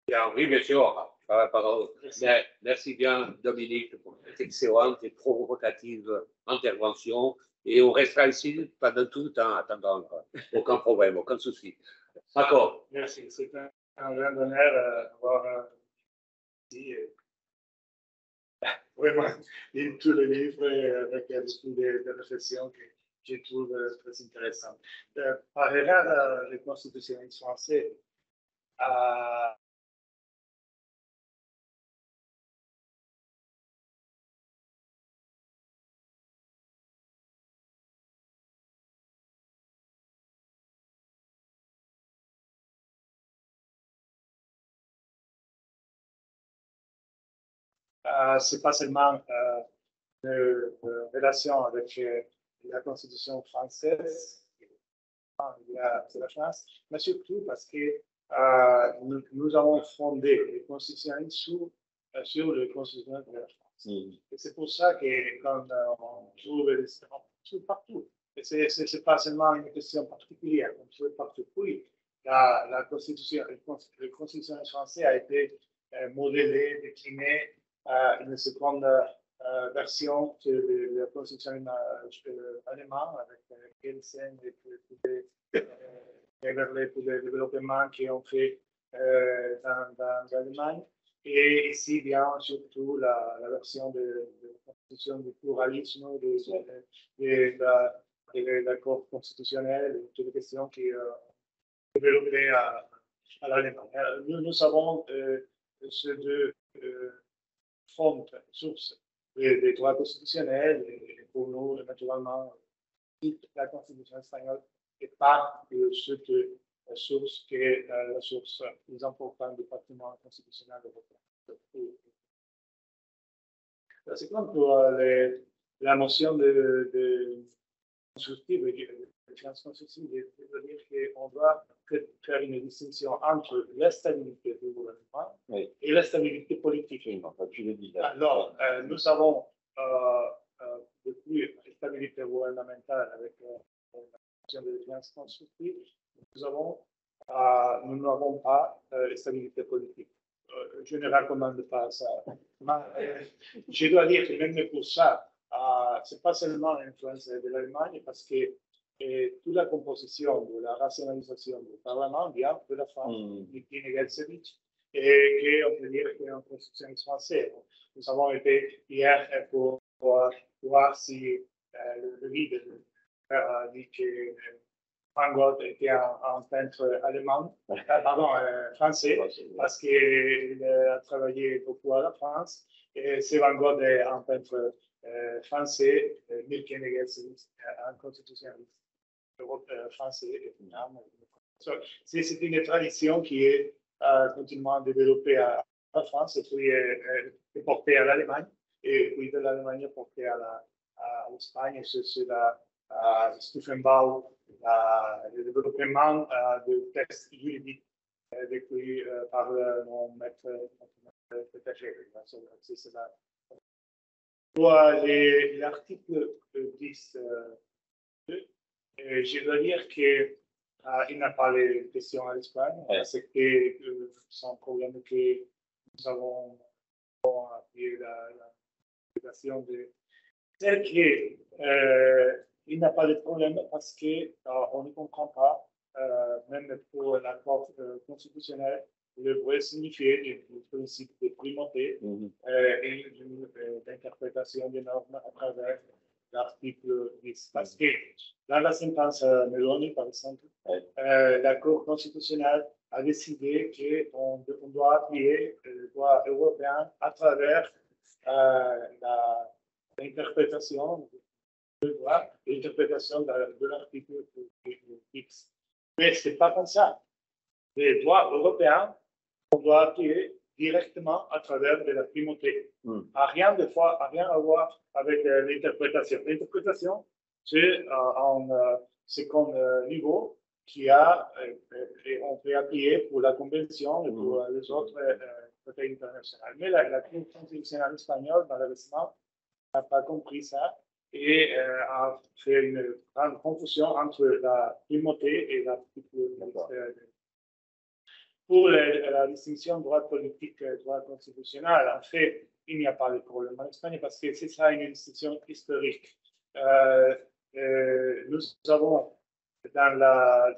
Bien, oui, bien sûr. Merci bien, Dominique, pour cette excellente et provocative intervention. Et on restera ici pendant tout le temps, attendant. Aucun problème, aucun souci. D'accord. Merci. C'est un grand honneur d'avoir ici. Vraiment, lire tous les livres avec beaucoup de réflexions que je trouve très intéressantes. Par égard les constitutionnalistes français, c'est pas seulement de relation avec la Constitution française, il y a la France, mais surtout parce que nous avons fondé les constitutionnalistes sur le constitutionnel de la France. Et c'est pour ça que quand on trouve partout, et c'est pas seulement une question particulière, on trouve partout. Oui, la Constitution, le constitutionnel français a été modélé, décliné une seconde version de la constitution allemande avec Kelsen et tous les développements qui ont fait dans l'Allemagne. Et ici vient surtout la version de la constitution du pluralisme, de l'accord constitutionnel, et toutes les questions qui sont développées à l'Allemagne. Nous savons ces deux fontes, sources des droits constitutionnels, et pour nous, naturellement, la Constitution espagnole est pas cette source qui est la source plus importante du patrimoine constitutionnel européen. C'est comme pour la notion de constructive et de finances constructives, c'est-à-dire qu'on doit faire une distinction entre la stabilité du gouvernement et et la stabilité politique. Tu le dis là. Alors, nous avons depuis la stabilité gouvernementale avec la question des finances constructives, nous n'avons pas la stabilité politique. Je ne recommande pas ça. Mais, je dois dire que même pour ça, ce n'est pas seulement l'influence de l'Allemagne, parce que toute la composition de la rationalisation du Parlement vient de la France, de Guinée-Gelsevic, et qu'on peut dire qu'il y a un constitutionnaliste français. Nous avons été hier pour voir si le guide dit que Van Gogh était un peintre allemand, français, parce qu'il a travaillé beaucoup à la France. Et c'est Van Gogh est un peintre français, Milken un constitutionnaliste français. C'est une tradition qui est continuellement développée à la France et puis portée à l'Allemagne, et puis de l'Allemagne portée à l'Espagne. C'est la Stufenbau, le développement de textes juridiques décrits par mon maître Pétaché. C'est pour l'article 10, je dois dire qu'il n'a pas les questions à l'Espagne. C'est que c'est un problème que nous avons appuyé l'application de tel qu'il n'a pas de problème parce qu'on ne comprend pas, même pour l'accord constitutionnel, le vrai signifié du principe de primauté et d'interprétation des normes à travers l'article 10. Parce que dans la sentence Meloni, par exemple, la Cour constitutionnelle a décidé qu'on doit appuyer le droit européen à travers l'interprétation du droit, l'interprétation de l'article X. Mais ce n'est pas comme ça. Les droits européens, on doit appuyer directement à travers de la primauté. Rien à voir avec l'interprétation. L'interprétation, c'est un second niveau qui et on peut appuyer pour la Convention et pour les autres traités internationaux. Mais la Cour constitutionnelle espagnole, malheureusement, n'a pas compris ça et a fait une grande confusion entre la primauté et l'article. Pour la distinction droit politique et droit constitutionnel, en fait, il n'y a pas de problème en Espagne parce que c'est ça une distinction historique. Nous avons dans la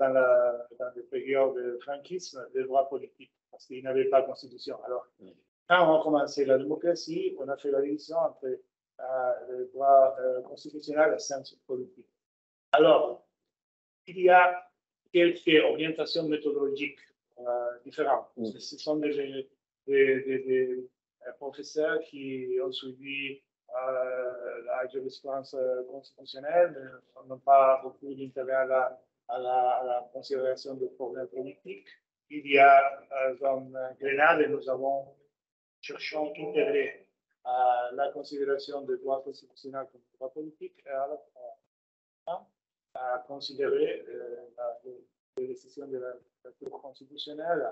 période de franquisme le droit politique parce qu'il n'y avait pas de constitution. Alors, quand on a commencé la démocratie, on a fait la division entre le droit constitutionnel et la science politique. Alors, il y a quelques orientations méthodologiques différentes. Ce sont des professeurs qui ont suivi la jurisprudence constitutionnelle, mais n'ont pas beaucoup d'intérêt à la considération des problèmes politiques. Il y a dans Grenade, nous cherchons à intégrer la considération des droits constitutionnels comme droit politique et à la fois à considérer les décisions de la Cour constitutionnelle,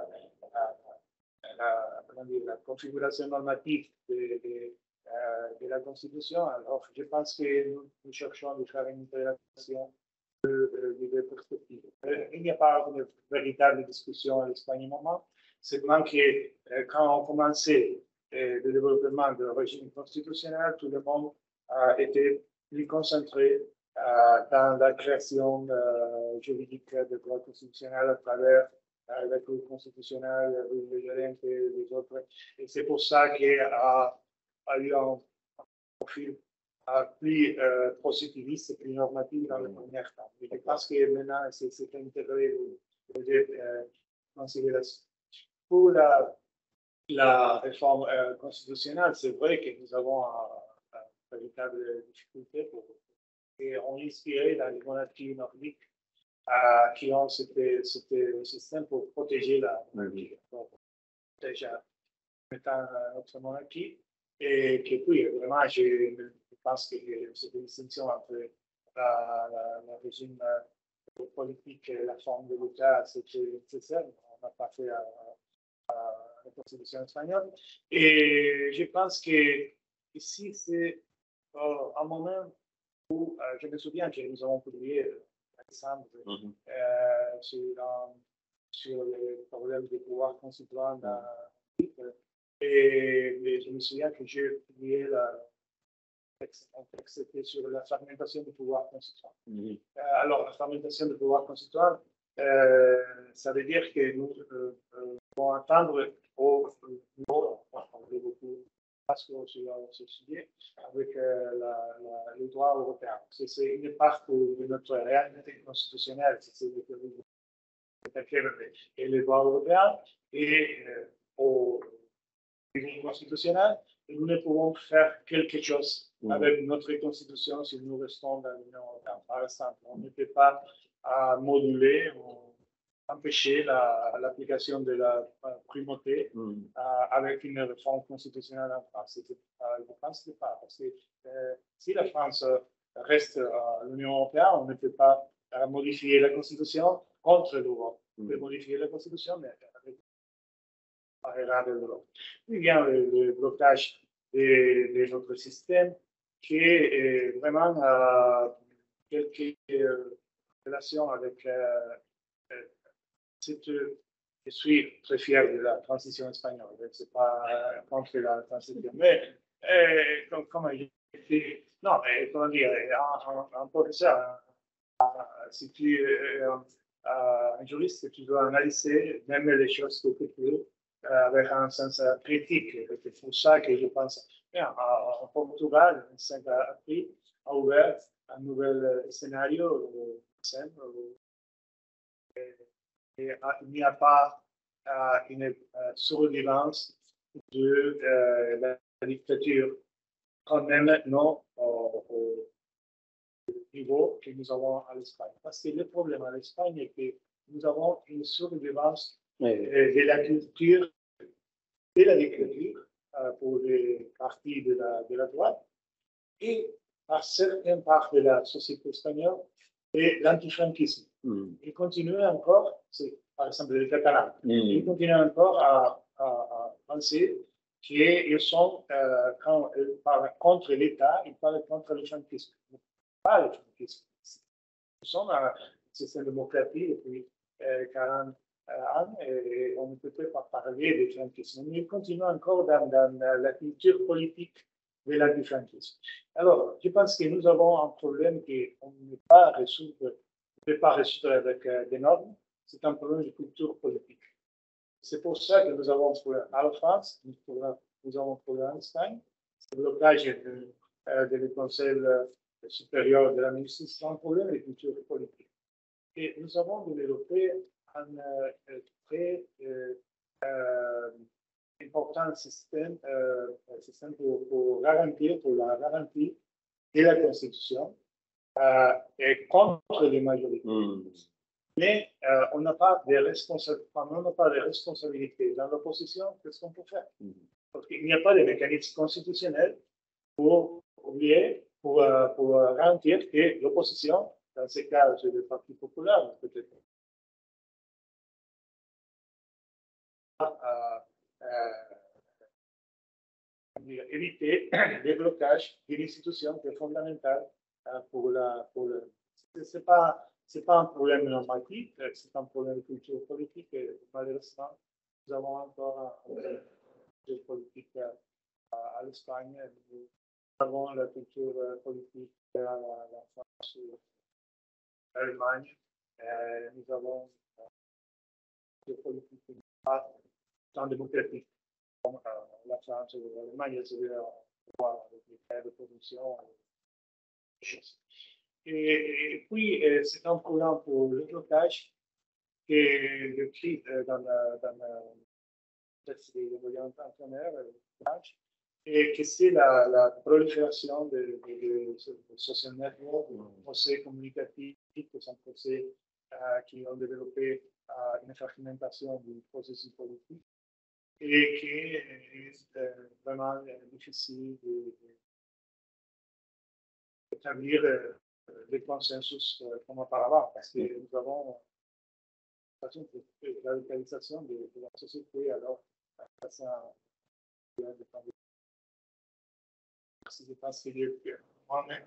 la configuration normative de la Constitution. Alors, je pense que nous cherchons à faire une intégration de deux perspectives. Il n'y a pas une véritable discussion à l'Espagne au moment. Seulement que quand on commençait le développement du régime constitutionnel, tout le monde était plus concentré dans la création juridique de droit constitutionnel à travers la Cour constitutionnelle, le Jardin et les autres. Et c'est pour ça qu'il y a eu un profil plus positiviste et plus normatif dans le premier temps. Et je pense que maintenant, c'est intégré les considérations. Pour la réforme constitutionnelle, c'est vrai que nous avons une véritable difficulté et on est inspiré dans les monarchies nordiques qui ont ce système pour protéger la monarchie. Déjà, mettant notre monarchie. Et que puis, vraiment, je pense que cette distinction entre le régime politique et la forme de l'État, c'était nécessaire. On n'a pas fait constitution espagnole. Et je pense que ici, c'est un moment où, je me souviens que nous avons publié en décembre sur les problèmes de pouvoir constituant dans et je me souviens que j'ai publié un texte c'était sur la fragmentation du pouvoir constituant. Alors, la fragmentation du pouvoir constituant, ça veut dire que nous devons attendre au niveau, on parle beaucoup sur ce sujet, avec le droit européen. C'est une part de notre réalité constitutionnelle, c'est et le droit européen et au niveau constitutionnel, nous ne pouvons faire quelque chose avec notre constitution si nous restons dans l'Union européenne. Par exemple, on ne peut pas moduler ou empêcher l'application de la primauté avec une réforme constitutionnelle en France. Je pense que pas. Parce que si la France reste à l'Union européenne, on ne peut pas modifier la Constitution contre l'Europe. On peut modifier la Constitution, mais avec de l'Europe. Il y a le blocage de notre système qui est vraiment quelques relations avec je suis très fier de la transition espagnole. Ce n'est pas contre la transition. Mais comme j'ai dit, non, mais comment dire, un professeur, si tu es un juriste, tu dois analyser même les choses que tu peux avec un sens critique. C'est pour ça que je pense, en Portugal, le 5 avril a ouvert un nouvel scénario et il n'y a pas une survivance de la dictature, quand même non au niveau que nous avons à l'Espagne. Parce que le problème à l'Espagne est que nous avons une survivance de la culture, de la dictature pour les partis de la droite et par certaines parts de la société espagnole et l'antifranquisme. Ils continuent encore, par exemple les Catalans, ils continuent encore à penser qu'ils sont, quand ils parlent contre l'État, ils parlent contre le franquisme. Pas le franquisme. Nous sommes un système démocratique depuis 40 ans et on ne peut pas parler de franquisme. Mais ils continuent encore dans la culture politique de l'antifranquisme. Alors, je pense que nous avons un problème qu'on ne peut pas résoudre avec des normes. C'est un problème de culture politique. C'est pour ça que nous avons un problème à la France, nous avons un problème en Espagne. Le blocage de Conseil supérieur de la justice, c'est un problème de culture politique. Et nous avons développé un très important système pour la garantie de la Constitution et contre les majorités. Mais on n'a pas de responsabilité. Dans l'opposition, qu'est-ce qu'on peut faire? Parce qu'il n'y a pas de mécanisme constitutionnel pour garantir que l'opposition, dans ce cas, c'est le Parti populaire, peut-être, éviter les blocages d'une institution qui est fondamentale c'est pas un problème normatif, c'est un problème de culture politique et malheureusement, nous avons encore une culture politique à l'Espagne. Nous avons la culture politique à la France, à l'Allemagne. Nous avons la culture politique pas tant démocratique comme la France ou l'Allemagne, c'est-à-dire avec les cas de production. Et puis, c'est un programme pour le blocage qui est décrit dans le texte des moyens partenaires, et que c'est la prolifération de social networks, de procès communicatifs, qui sont procès qui ont développé une fragmentation du processus politique et qui est vraiment difficile d'établir des consensus comme auparavant, parce que nous avons une radicalisation de la société, alors l'ancien. C'est pas sérieux que moi, mais.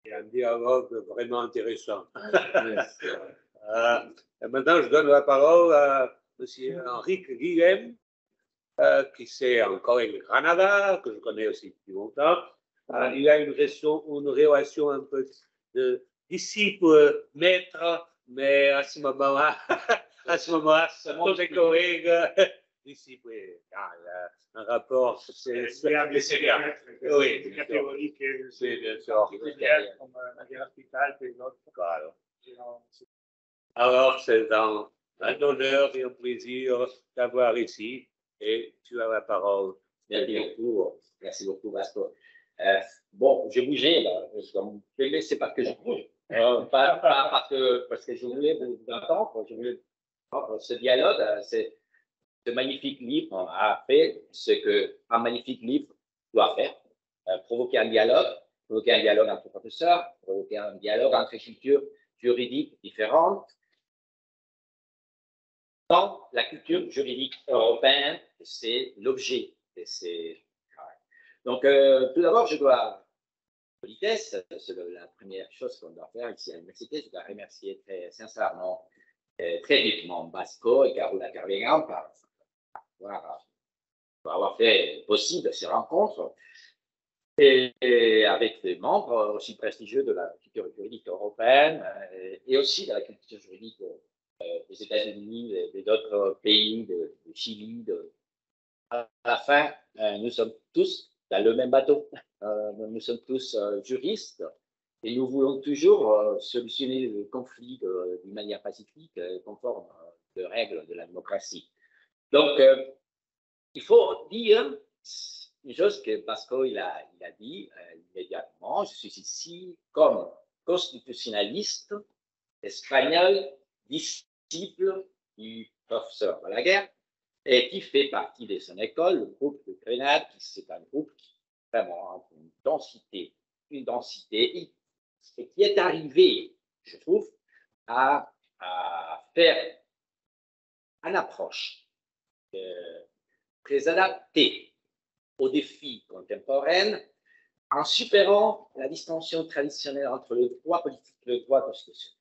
Et un dialogue vraiment intéressant. Et maintenant, je donne la parole à M. Henrique Guillem, qui c'est encore au Canada, que je connais aussi depuis longtemps. Il a une relation un peu de disciple-maître, mais à ce moment-là, ce sont des collègues disciples. Il a un rapport, c'est bien. Oui, la théorie que c'est bien sûr. comme la guerre hospitale et l'autre. Alors, c'est un honneur et un plaisir d'avoir ici et tu as la parole. Merci beaucoup, Vasco. Bon, j'ai bougé, là. C'est parce que je bouge. Pas parce que je voulais vous entendre, je voulais entendre ce dialogue. Ce magnifique livre a fait ce qu'un magnifique livre doit faire, provoquer un dialogue entre professeurs, provoquer un dialogue entre cultures juridiques différentes. Dans la culture juridique européenne, c'est l'objet de ces travaux. Donc, tout d'abord, je dois, politesse, c'est la première chose qu'on doit faire ici à l'université, je dois remercier très sincèrement, très vivement Vasco et Carola Carvegan pour avoir fait possible ces rencontres et avec des membres aussi prestigieux de la culture juridique européenne et aussi de la culture juridique des États-Unis et d'autres pays, de Chili. À la fin, nous sommes tous dans le même bateau. Nous sommes tous juristes et nous voulons toujours solutionner le conflit d'une manière pacifique, conforme aux règles de la démocratie. Donc, il faut dire une chose que Vasco il a dit immédiatement. Je suis ici comme constitutionnaliste espagnol, disciple du professeur Balaguer, et qui fait partie de son école, le groupe de Grenade, qui c'est un groupe qui vraiment a une densité, et qui est arrivé, je trouve, à faire une approche très adaptée aux défis contemporains, en supérant la distinction traditionnelle entre le droit politique et le droit constitutionnel.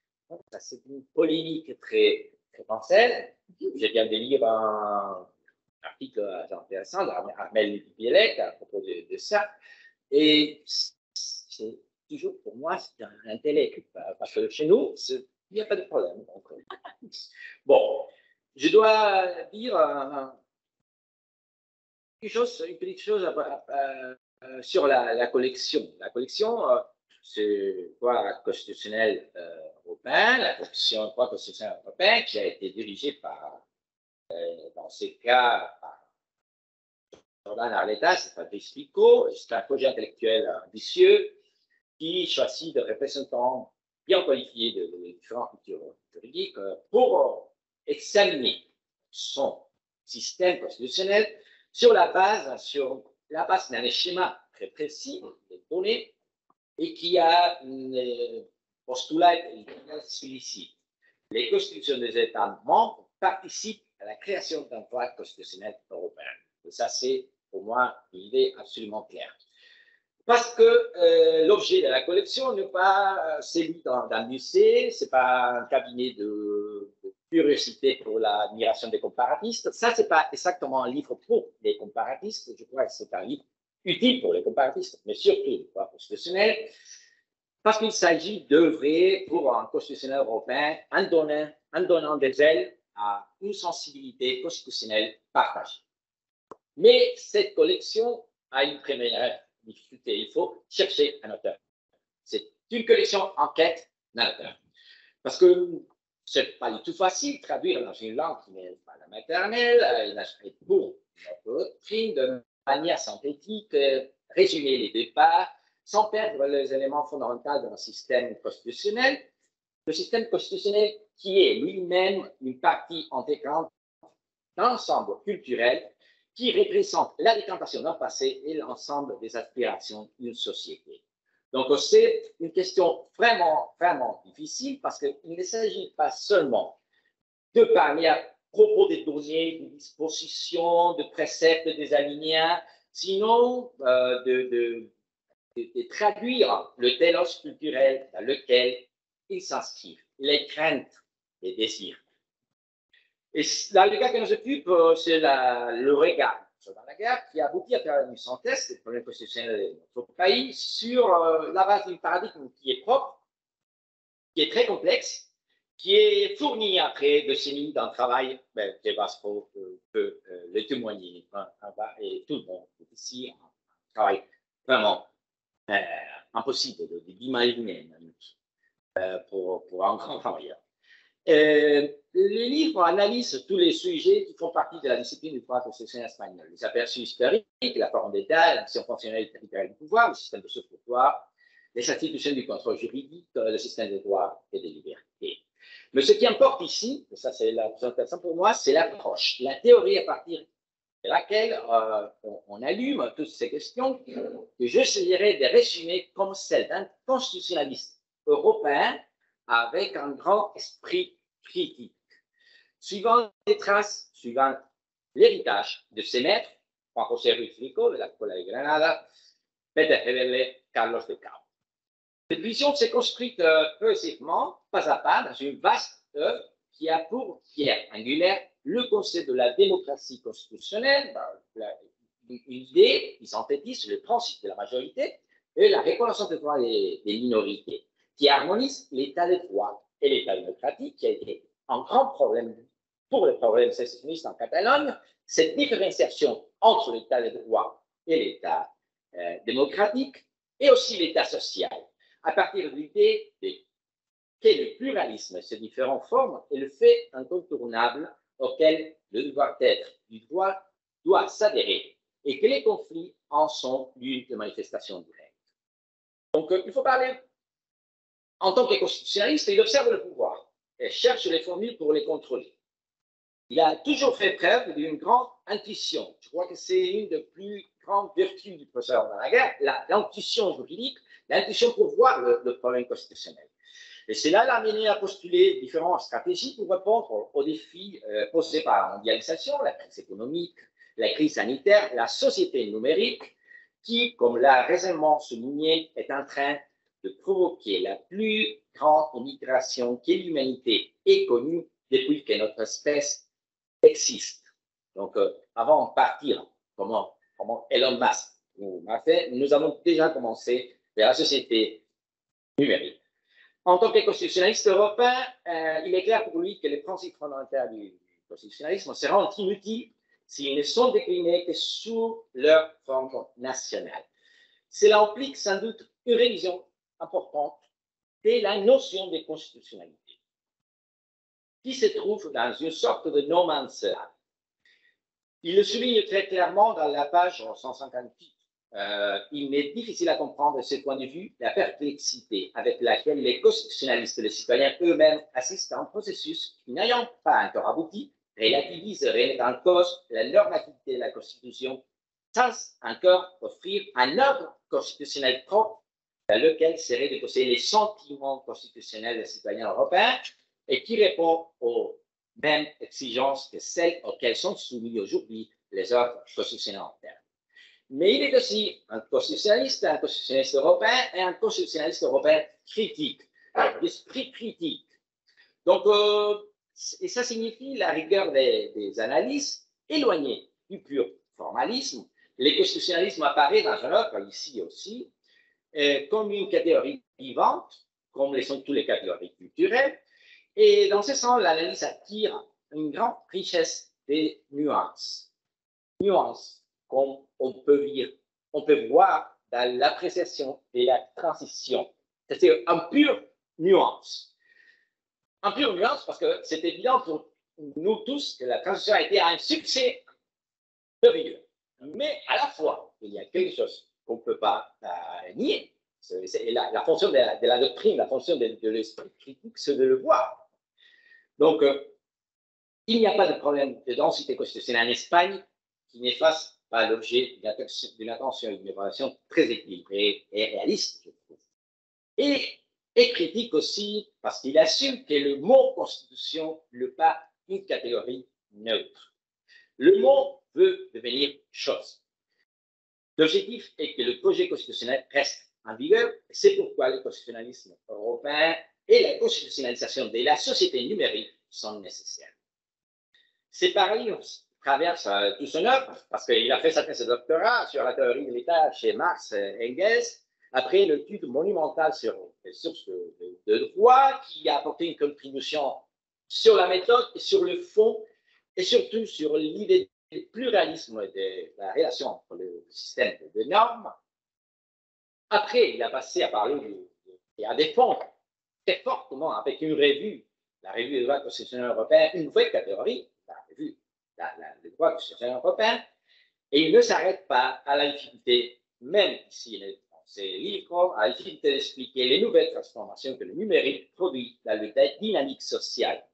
Ça, c'est une polémique très française. Je viens de lire un article intéressant d'Armel Bielek à propos de ça. Et c'est toujours, pour moi, c'est un intellect. Parce que chez nous, il n'y a pas de problème. Donc, bon, je dois dire une petite chose sur la collection. La collection, c'est le droit constitutionnel européen, la collection droit constitutionnel européen qui a été dirigée par, dans ces cas, par Jordan Arletta, c'est Fabrice Picot. C'est un projet intellectuel ambitieux qui choisit des représentants bien qualifiés de différentes cultures juridiques pour examiner son système constitutionnel sur la base d'un schéma très précis de données et qui a un postulat celui-ci. Les constitutions des États membres participent à la création d'un droit constitutionnel européen. Et ça, c'est pour moi une idée absolument claire. Parce que l'objet de la collection n'est pas celui d'un musée, ce n'est pas un cabinet de curiosité pour l'admiration des comparatistes. Ça, ce n'est pas exactement un livre pour les comparatistes. Je crois que c'est un livre utile pour les comparatistes, mais surtout le droit constitutionnel, parce qu'il s'agit d'œuvrer pour un constitutionnel européen en donnant des ailes à une sensibilité constitutionnelle partagée. Mais cette collection a une première difficulté. Il faut chercher un auteur. C'est une collection en quête d'un auteur. Parce que ce n'est pas du tout facile de traduire dans une langue qui n'est pas la maternelle, pour notre doctrine, de manière synthétique, résumer les débats, sans perdre les éléments fondamentaux d'un système constitutionnel. Le système constitutionnel qui est lui-même une partie intégrante d'un ensemble culturel qui représente la décantation d'un passé et l'ensemble des aspirations d'une société. Donc, c'est une question vraiment, vraiment difficile parce qu'il ne s'agit pas seulement de parler à propos des données, des dispositions, de préceptes, des alinéas, sinon de traduire le télos culturel dans lequel ils s'inscrivent, les craintes, les désirs. Et dans le cas qui nous occupe, c'est le regard sur la guerre qui aboutit à faire une synthèse des problèmes constitutionnels de notre pays sur la base d'un paradigme qui est propre, qui est très complexe, qui est fourni après de décennies d'un travail, que Vasco peut le témoigner, et tout le monde ici, un travail vraiment impossible d'imaginer pour un grand travailleur. Le livre analyse tous les sujets qui font partie de la discipline du droit constitutionnel espagnol. Les aperçus historiques, la forme d'État, la mission fonctionnelle et territoriale du pouvoir, le système de ce-pouvoir, les institutions du contrôle juridique, le système des droits et des libertés. Mais ce qui importe ici, et ça c'est la plus intéressant pour moi, c'est l'approche, la théorie à partir de laquelle on allume toutes ces questions que j'essaierai de résumer comme celle d'un constitutionnaliste européen avec un grand esprit critique, suivant les traces, suivant l'héritage de ses maîtres, Juan José Ruiz Rico de la Escuela de Granada, Peter Heberle, Carlos de Cao. Cette vision s'est construite progressivement, pas à pas, dans une vaste œuvre qui a pour pierre angulaire le concept de la démocratie constitutionnelle, une idée qui synthétise le principe de la majorité et la reconnaissance des droits des minorités, qui harmonise l'état de droit et l'état démocratique, qui a été un grand problème pour le problème sécessioniste en Catalogne, cette différenciation entre l'état de droit et l'état démocratique, et aussi l'état social, à partir de l'idée que le pluralisme, ses différentes formes, est le fait incontournable auquel le devoir d'être du droit doit s'adhérer, et que les conflits en sont l'une des manifestations directes. Donc, il faut parler. En tant que constitutionnaliste, il observe le pouvoir et cherche les formules pour les contrôler. Il a toujours fait preuve d'une grande intuition. Je crois que c'est une des plus grandes vertus du professeur Balaguer, l'intuition juridique, l'intuition pour voir le problème constitutionnel. Et cela l'a amené à postuler différentes stratégies pour répondre aux défis posés par la mondialisation, la crise économique, la crise sanitaire, la société numérique, qui, comme l'a récemment souligné, est en train de provoquer la plus grande immigration que l'humanité ait connue depuis que notre espèce existe. Donc, avant de partir, comment Elon Musk a fait, nous avons déjà commencé vers la société numérique. En tant que constitutionnaliste européen, il est clair pour lui que les principes fondamentaux du constitutionnalisme seront inutiles s'ils ne sont déclinés que sous leur forme nationale. Cela implique sans doute une révision importante de la notion de constitutionnalité, qui se trouve dans une sorte de no man's land. Il le souligne très clairement dans la page 158. Il m'est difficile à comprendre de ce point de vue la perplexité avec laquelle les constitutionnalistes et les citoyens eux-mêmes assistent à un processus qui, n'ayant pas encore abouti, relativise et remet en cause la normativité de la Constitution sans encore offrir un ordre constitutionnel propre dans lequel seraient déposés les sentiments constitutionnels des citoyens européens et qui répond aux mêmes exigences que celles auxquelles sont soumis aujourd'hui les ordres constitutionnels internes. Mais il est aussi un constitutionnaliste européen et un constitutionnaliste européen critique, d'esprit critique. Donc, et ça signifie la rigueur des analyses éloignées du pur formalisme. Le constitutionnalisme apparaît dans un œuvre, ici aussi, comme une catégorie vivante, comme le sont toutes les catégories culturelles. Et dans ce sens, l'analyse attire une grande richesse des nuances. Nuances, comme on peut voir dans l'appréciation et la transition. C'est un pur nuance. Un pur nuance parce que c'est évident pour nous tous que la transition a été un succès merveilleux. Mais à la fois, il y a quelque chose qu'on ne peut pas nier. C'est la fonction de la doctrine, la fonction de l'esprit critique, c'est de le voir. Donc, il n'y a pas de problème de densité constitutionnelle en Espagne qui n'efface pas l'objet d'une attention et d'une évaluation très équilibrée et réaliste, je trouve. Et critique aussi parce qu'il assume que le mot constitution n'est pas une catégorie neutre. Le mot veut devenir chose. L'objectif est que le projet constitutionnel reste en vigueur. C'est pourquoi le constitutionnalisme européen et la constitutionnalisation de la société numérique sont nécessaires. Ces paradigmes traversent tout son œuvre, parce qu'il a fait sa thèse de doctorat sur la théorie de l'État chez Marx et Engels, après une étude monumentale sur les sources de droit, qui a apporté une contribution sur la méthode et sur le fond, et surtout sur l'idée du pluralisme de la relation entre le système de normes. Après, il a passé à parler et à défendre très fortement, avec une revue, la revue des droits constitutionnels européens, une nouvelle catégorie, la revue des droits constitutionnels européens, et il ne s'arrête pas à la difficulté, même ici dans ces livres, à la difficulté d'expliquer les nouvelles transformations que le numérique produit dans le dynamique sociale,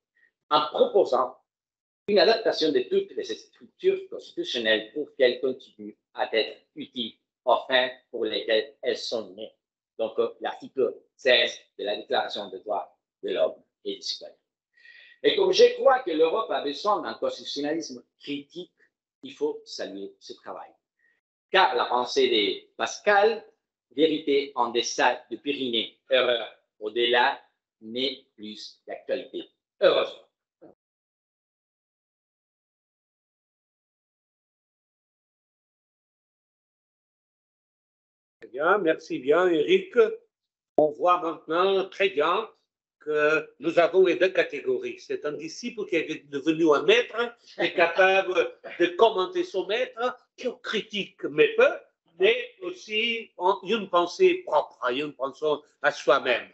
en proposant une adaptation de toutes les structures constitutionnelles pour qu'elles continuent à être utiles aux fins pour lesquelles elles sont nées. Donc, l'article 16 de la Déclaration des droits de l'homme et du citoyen. Et comme je crois que l'Europe a besoin d'un constitutionnalisme critique, il faut saluer ce travail. Car la pensée de Pascal, vérité en deçà de Pyrénées, erreur au-delà, n'est plus d'actualité. Heureusement. Très bien, merci bien, Eric. On voit maintenant très bien que nous avons les deux catégories. C'est un disciple qui est devenu un maître, qui est capable de commenter son maître, qui critique mais peu, mais aussi une pensée propre, une pensée à soi-même.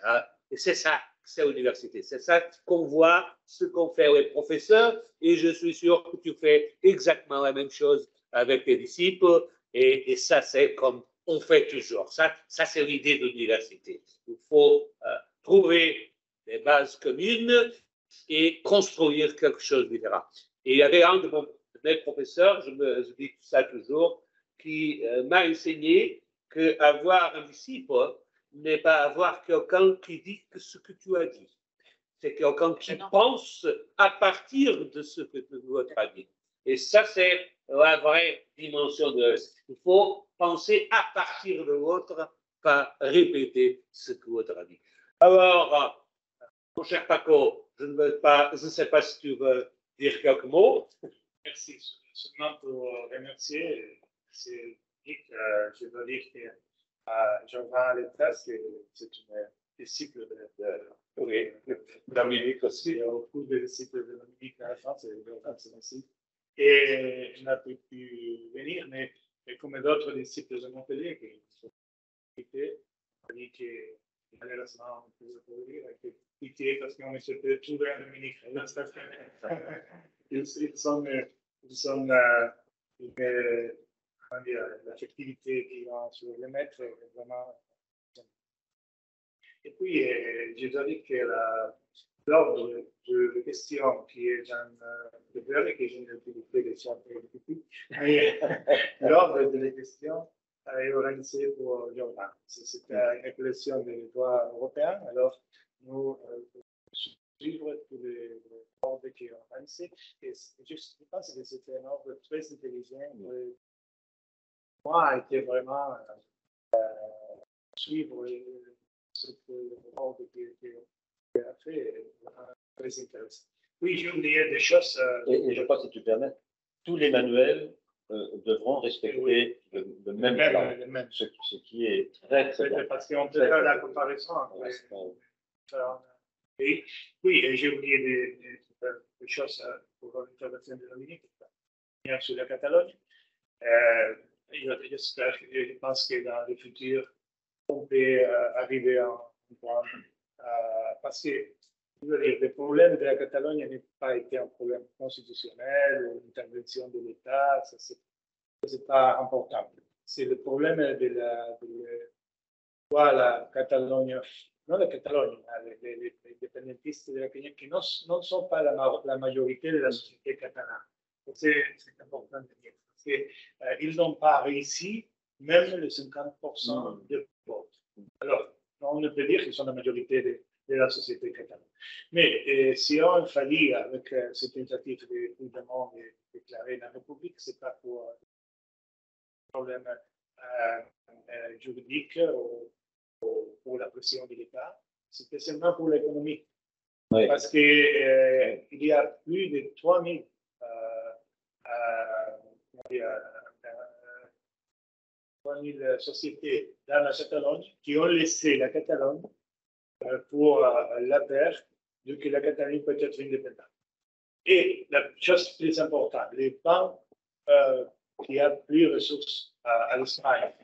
Et c'est ça, c'est l'université. C'est ça qu'on voit, ce qu'ont fait les professeurs, et je suis sûr que tu fais exactement la même chose avec tes disciples, et ça, c'est comme on fait toujours. Ça c'est l'idée de l'université. Il faut trouver des bases communes et construire quelque chose de différent. Et il y avait un de mes professeurs, je dis ça toujours, qui m'a enseigné qu'avoir un disciple n'est pas avoir quelqu'un qui dit ce que tu as dit. C'est quelqu'un qui pense à partir de ce que tu as dit. Et ça, c'est la vraie dimension de il faut penser à partir de l'autre, pas répéter ce que l'autre a dit. Alors, mon cher Paco, je ne sais pas si tu veux dire quelques mots. Merci. Seulement pour remercier, c'est je dois dire que Jean-Jean Letras, c'est une disciple de Dominique aussi. Il y a beaucoup de disciples de Dominique à la France et aussi. Et je n'ai pas pu venir, mais comme d'autres disciples de Montpellier qui sont invités, dit que malheureusement, on peut dire que pitié parce qu'on essaie de trouver un Dominique. Ils sont l'affectivité qui va sur les maîtres est vraiment. Et puis, je dois dire que l'ordre de questions qui est dans le verre, que je n'ai pas fait les champs l'ordre des questions est organisé pour Jordan. C'est une collection des droits européens. Alors, nous suivre tous les ordres qui sont organisés. Et je pense que c'était un ordre très intelligent. Moi, a été vraiment suivre ce que l'ordre qui a fait très intéressant. Oui, j'ai oublié des choses. Et je crois que si tu permets, tous les manuels devront respecter le même plan, ce qui est très, très bien. Parce qu'on peut faire la comparaison. Oui, et j'ai oublié des choses pour l'intervention de Dominique, sur la Catalogne. Je pense que dans le futur, on peut arriver à un point. Parce que le problème de la Catalogne n'a pas été un problème constitutionnel, une intervention de l'État, ce n'est pas important. C'est le problème de la Catalogne, non la Catalogne, les indépendantistes de la Catalogne qui ne sont pas la majorité de la société catalane. C'est important de dire. qu'ils n'ont pas réussi même le 50% de vote. Alors, on ne peut dire qu'ils sont la majorité de la société catalane. Mais si on faillit avec cette tentative de Puigdemont de déclarer la République, ce n'est pas pour problème juridique ou pour la pression de l'État, c'était seulement pour l'économie. Oui. Parce qu'il y a plus de 3000 sociétés dans la Catalogne qui ont laissé la Catalogne pour la peur de que la Catalogne peut être indépendante. Et la chose plus importante, les banques qui ont plus de ressources à l'Espagne,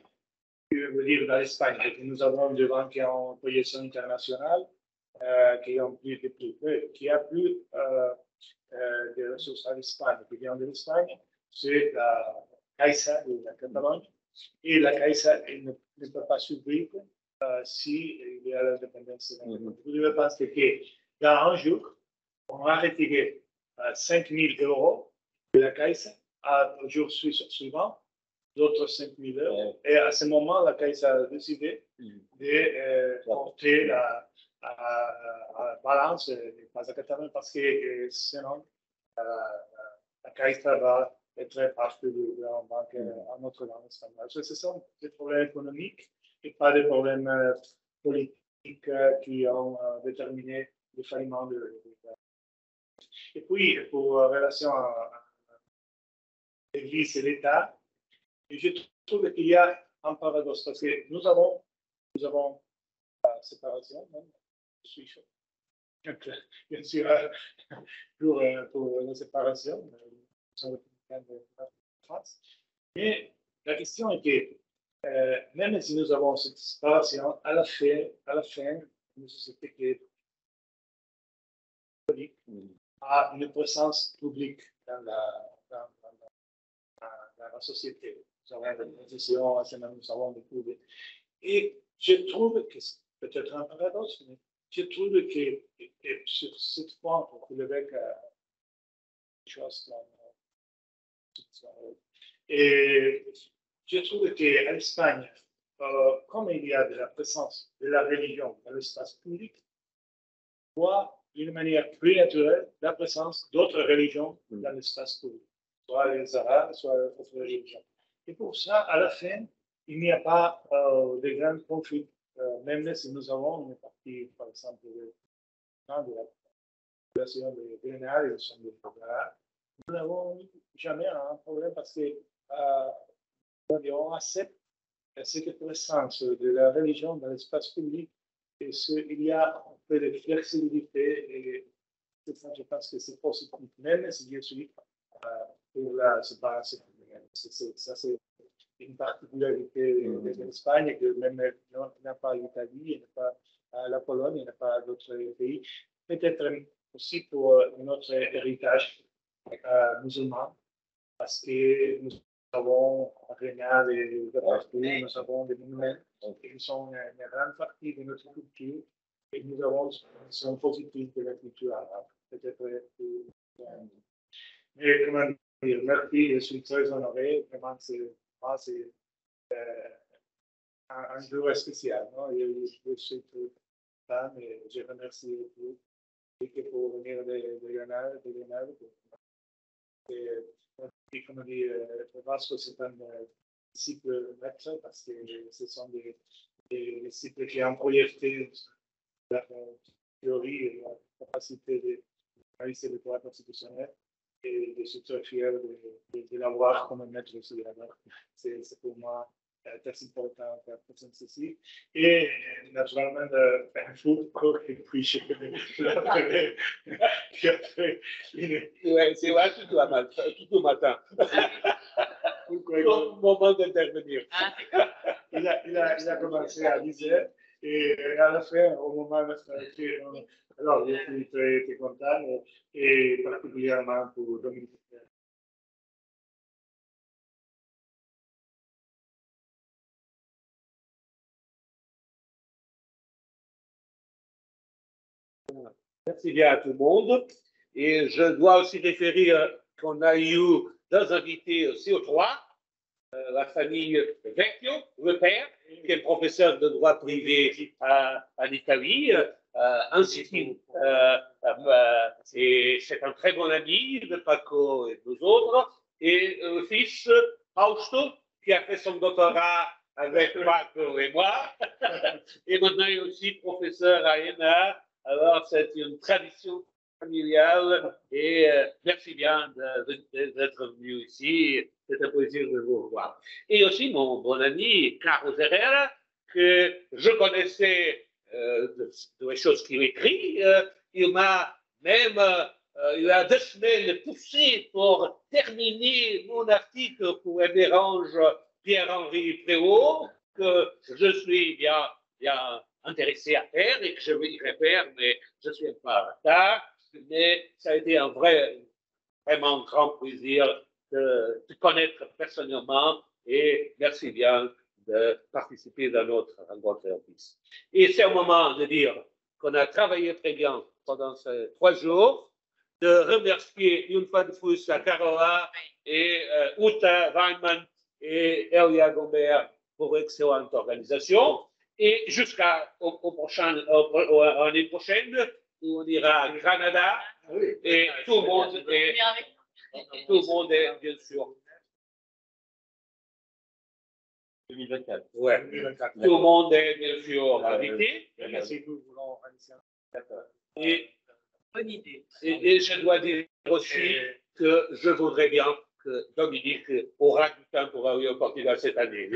je veux dire dans l'Espagne, nous avons des banques qui ont une projection internationale, qui ont plus de prix, qui a plus de ressources à l'Espagne, qui vient de l'Espagne, c'est la Caixa de la Catalogne. Et la Caixa ne peut pas survivre s'il y a l'indépendance. Vous devez penser que dans un jour, on a retiré 5 000 euros de la Caixa, au jour suivant, d'autres 5 000 euros. Et à ce moment, la Caixa a décidé de porter la balance pas à Catalogne parce que sinon, la Caixa va être partie de la banque en notre langue espagnole. Ce sont des problèmes économiques et pas des problèmes politiques qui ont déterminé le faillissement de Et puis, pour relation à l'Église et l'État, je trouve qu'il y a un paradoxe parce que nous avons la séparation, je suis chaud. Bien sûr, pour la séparation, de France. Mais la question est que même si nous avons cette séparation, à la fin, une société qui est catholique a une présence publique dans la société. Nous avons des positions, nous avons des coups. Et je trouve que c'est peut-être un paradoxe, mais je trouve que sur ce point, pour l'évêque chose et je trouve qu'en Espagne, comme il y a de la présence de la religion dans l'espace public, on voit d'une manière plus naturelle la présence d'autres religions dans l'espace public, soit les Arabes, soit d'autres religions. Et pour ça, à la fin, il n'y a pas de grands conflits, même si nous avons une partie, par exemple, de la population de Grenade et de Arabes, nous n'avons jamais un problème parce que on accepte cette présence de la religion dans l'espace public et il y a un peu de flexibilité et je pense que c'est positif, même si je suis pour la séparation. Ça, c'est une particularité de l'Espagne que même n'a pas l'Italie, n'a pas la Pologne, n'a pas d'autres pays. Peut-être aussi pour notre héritage musulman, parce que nous avons rien de partout, nous avons des monuments qui sont une grande partie de notre culture et nous avons une vision positive de la culture arabe. Peut-être mais comment dire, merci, je suis très honoré, vraiment c'est un jour spécial, non? Je suis très fan et je remercie vous pour venir de Grenade. Et comme dit Vasco, c'est un disciple maître parce que ce sont des disciples qui ont projeté la théorie et la capacité de réaliser le droit constitutionnel et je suis très fier de l'avoir comme maître aussi. C'est pour moi très important de présenter ceci. Et naturellement, un foot et puis je qui a fait Ouais, c'est vrai, tout le matin. Au moment d'intervenir. Il a commencé à 10h et à la fin, au moment alors je suis très content et particulièrement pour Dominique. Merci bien à tout le monde. Et je dois aussi référer qu'on a eu deux invités aussi, ou trois. La famille Vecchio, le père, qui est professeur de droit privé en Italie, ainsi et c'est un très bon ami de Paco et deux autres, et le fils Fausto, qui a fait son doctorat avec Paco et moi, et maintenant il est aussi professeur à ENA. Alors c'est une tradition familiale et merci bien d'être venu ici. C'est un plaisir de vous revoir. Et aussi mon bon ami Carlos Herrera, que je connaissais des choses qu'il écrit. Il m'a même, il a 2 semaines poussé pour terminer mon article pour Bérange Pierre-Henri Prévost, que je suis bien intéressé à faire et que je vais y refaire, mais je ne suis pas en retard. Mais ça a été un vraiment grand plaisir de te connaître personnellement et merci bien de participer dans notre rencontre service. Et c'est un moment de dire qu'on a travaillé très bien pendant ces 3 jours, de remercier une fois de plus à Carola et Uta Weinmann et Elia Gombert pour l'excellente organisation. Et jusqu'à l'année prochaine, où on ira à Granada et tout le monde est bien sûr. 2024. Ouais. 2024. Tout le monde est bien sûr invité. Merci, nous voulons Et, Bonne idée. et je dois dire aussi que je voudrais bien que Dominique aura du temps pour aller au Portugal cette année.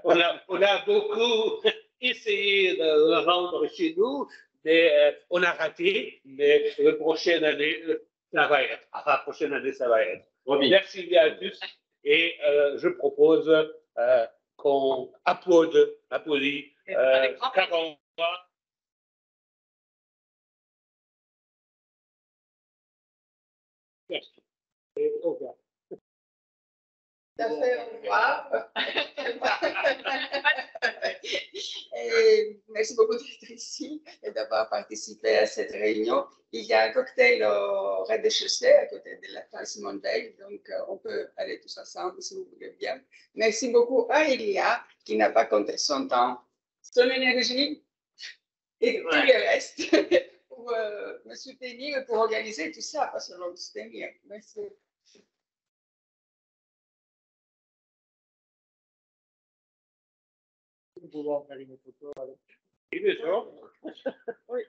On a beaucoup essayé de le rendre chez nous, mais on a raté. Mais la prochaine année, ça va être. La prochaine année, ça va être. Merci bien à tous. Et je propose qu'on applaudit Caron. Merci. Et au revoir. Tout à fait, au revoir. Et merci beaucoup d'être ici et d'avoir participé à cette réunion. Il y a un cocktail au rez-de-chaussée à côté de la place Monveil, donc on peut aller tous ensemble si vous voulez bien. Merci beaucoup à Elia qui n'a pas compté son temps, son énergie et tout le reste pour me soutenir et pour organiser tout ça, pas seulement me soutenir. Merci. Nous pouvons faire une photo avec. Oui, bien sûr. Oui.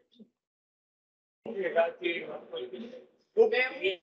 Oui.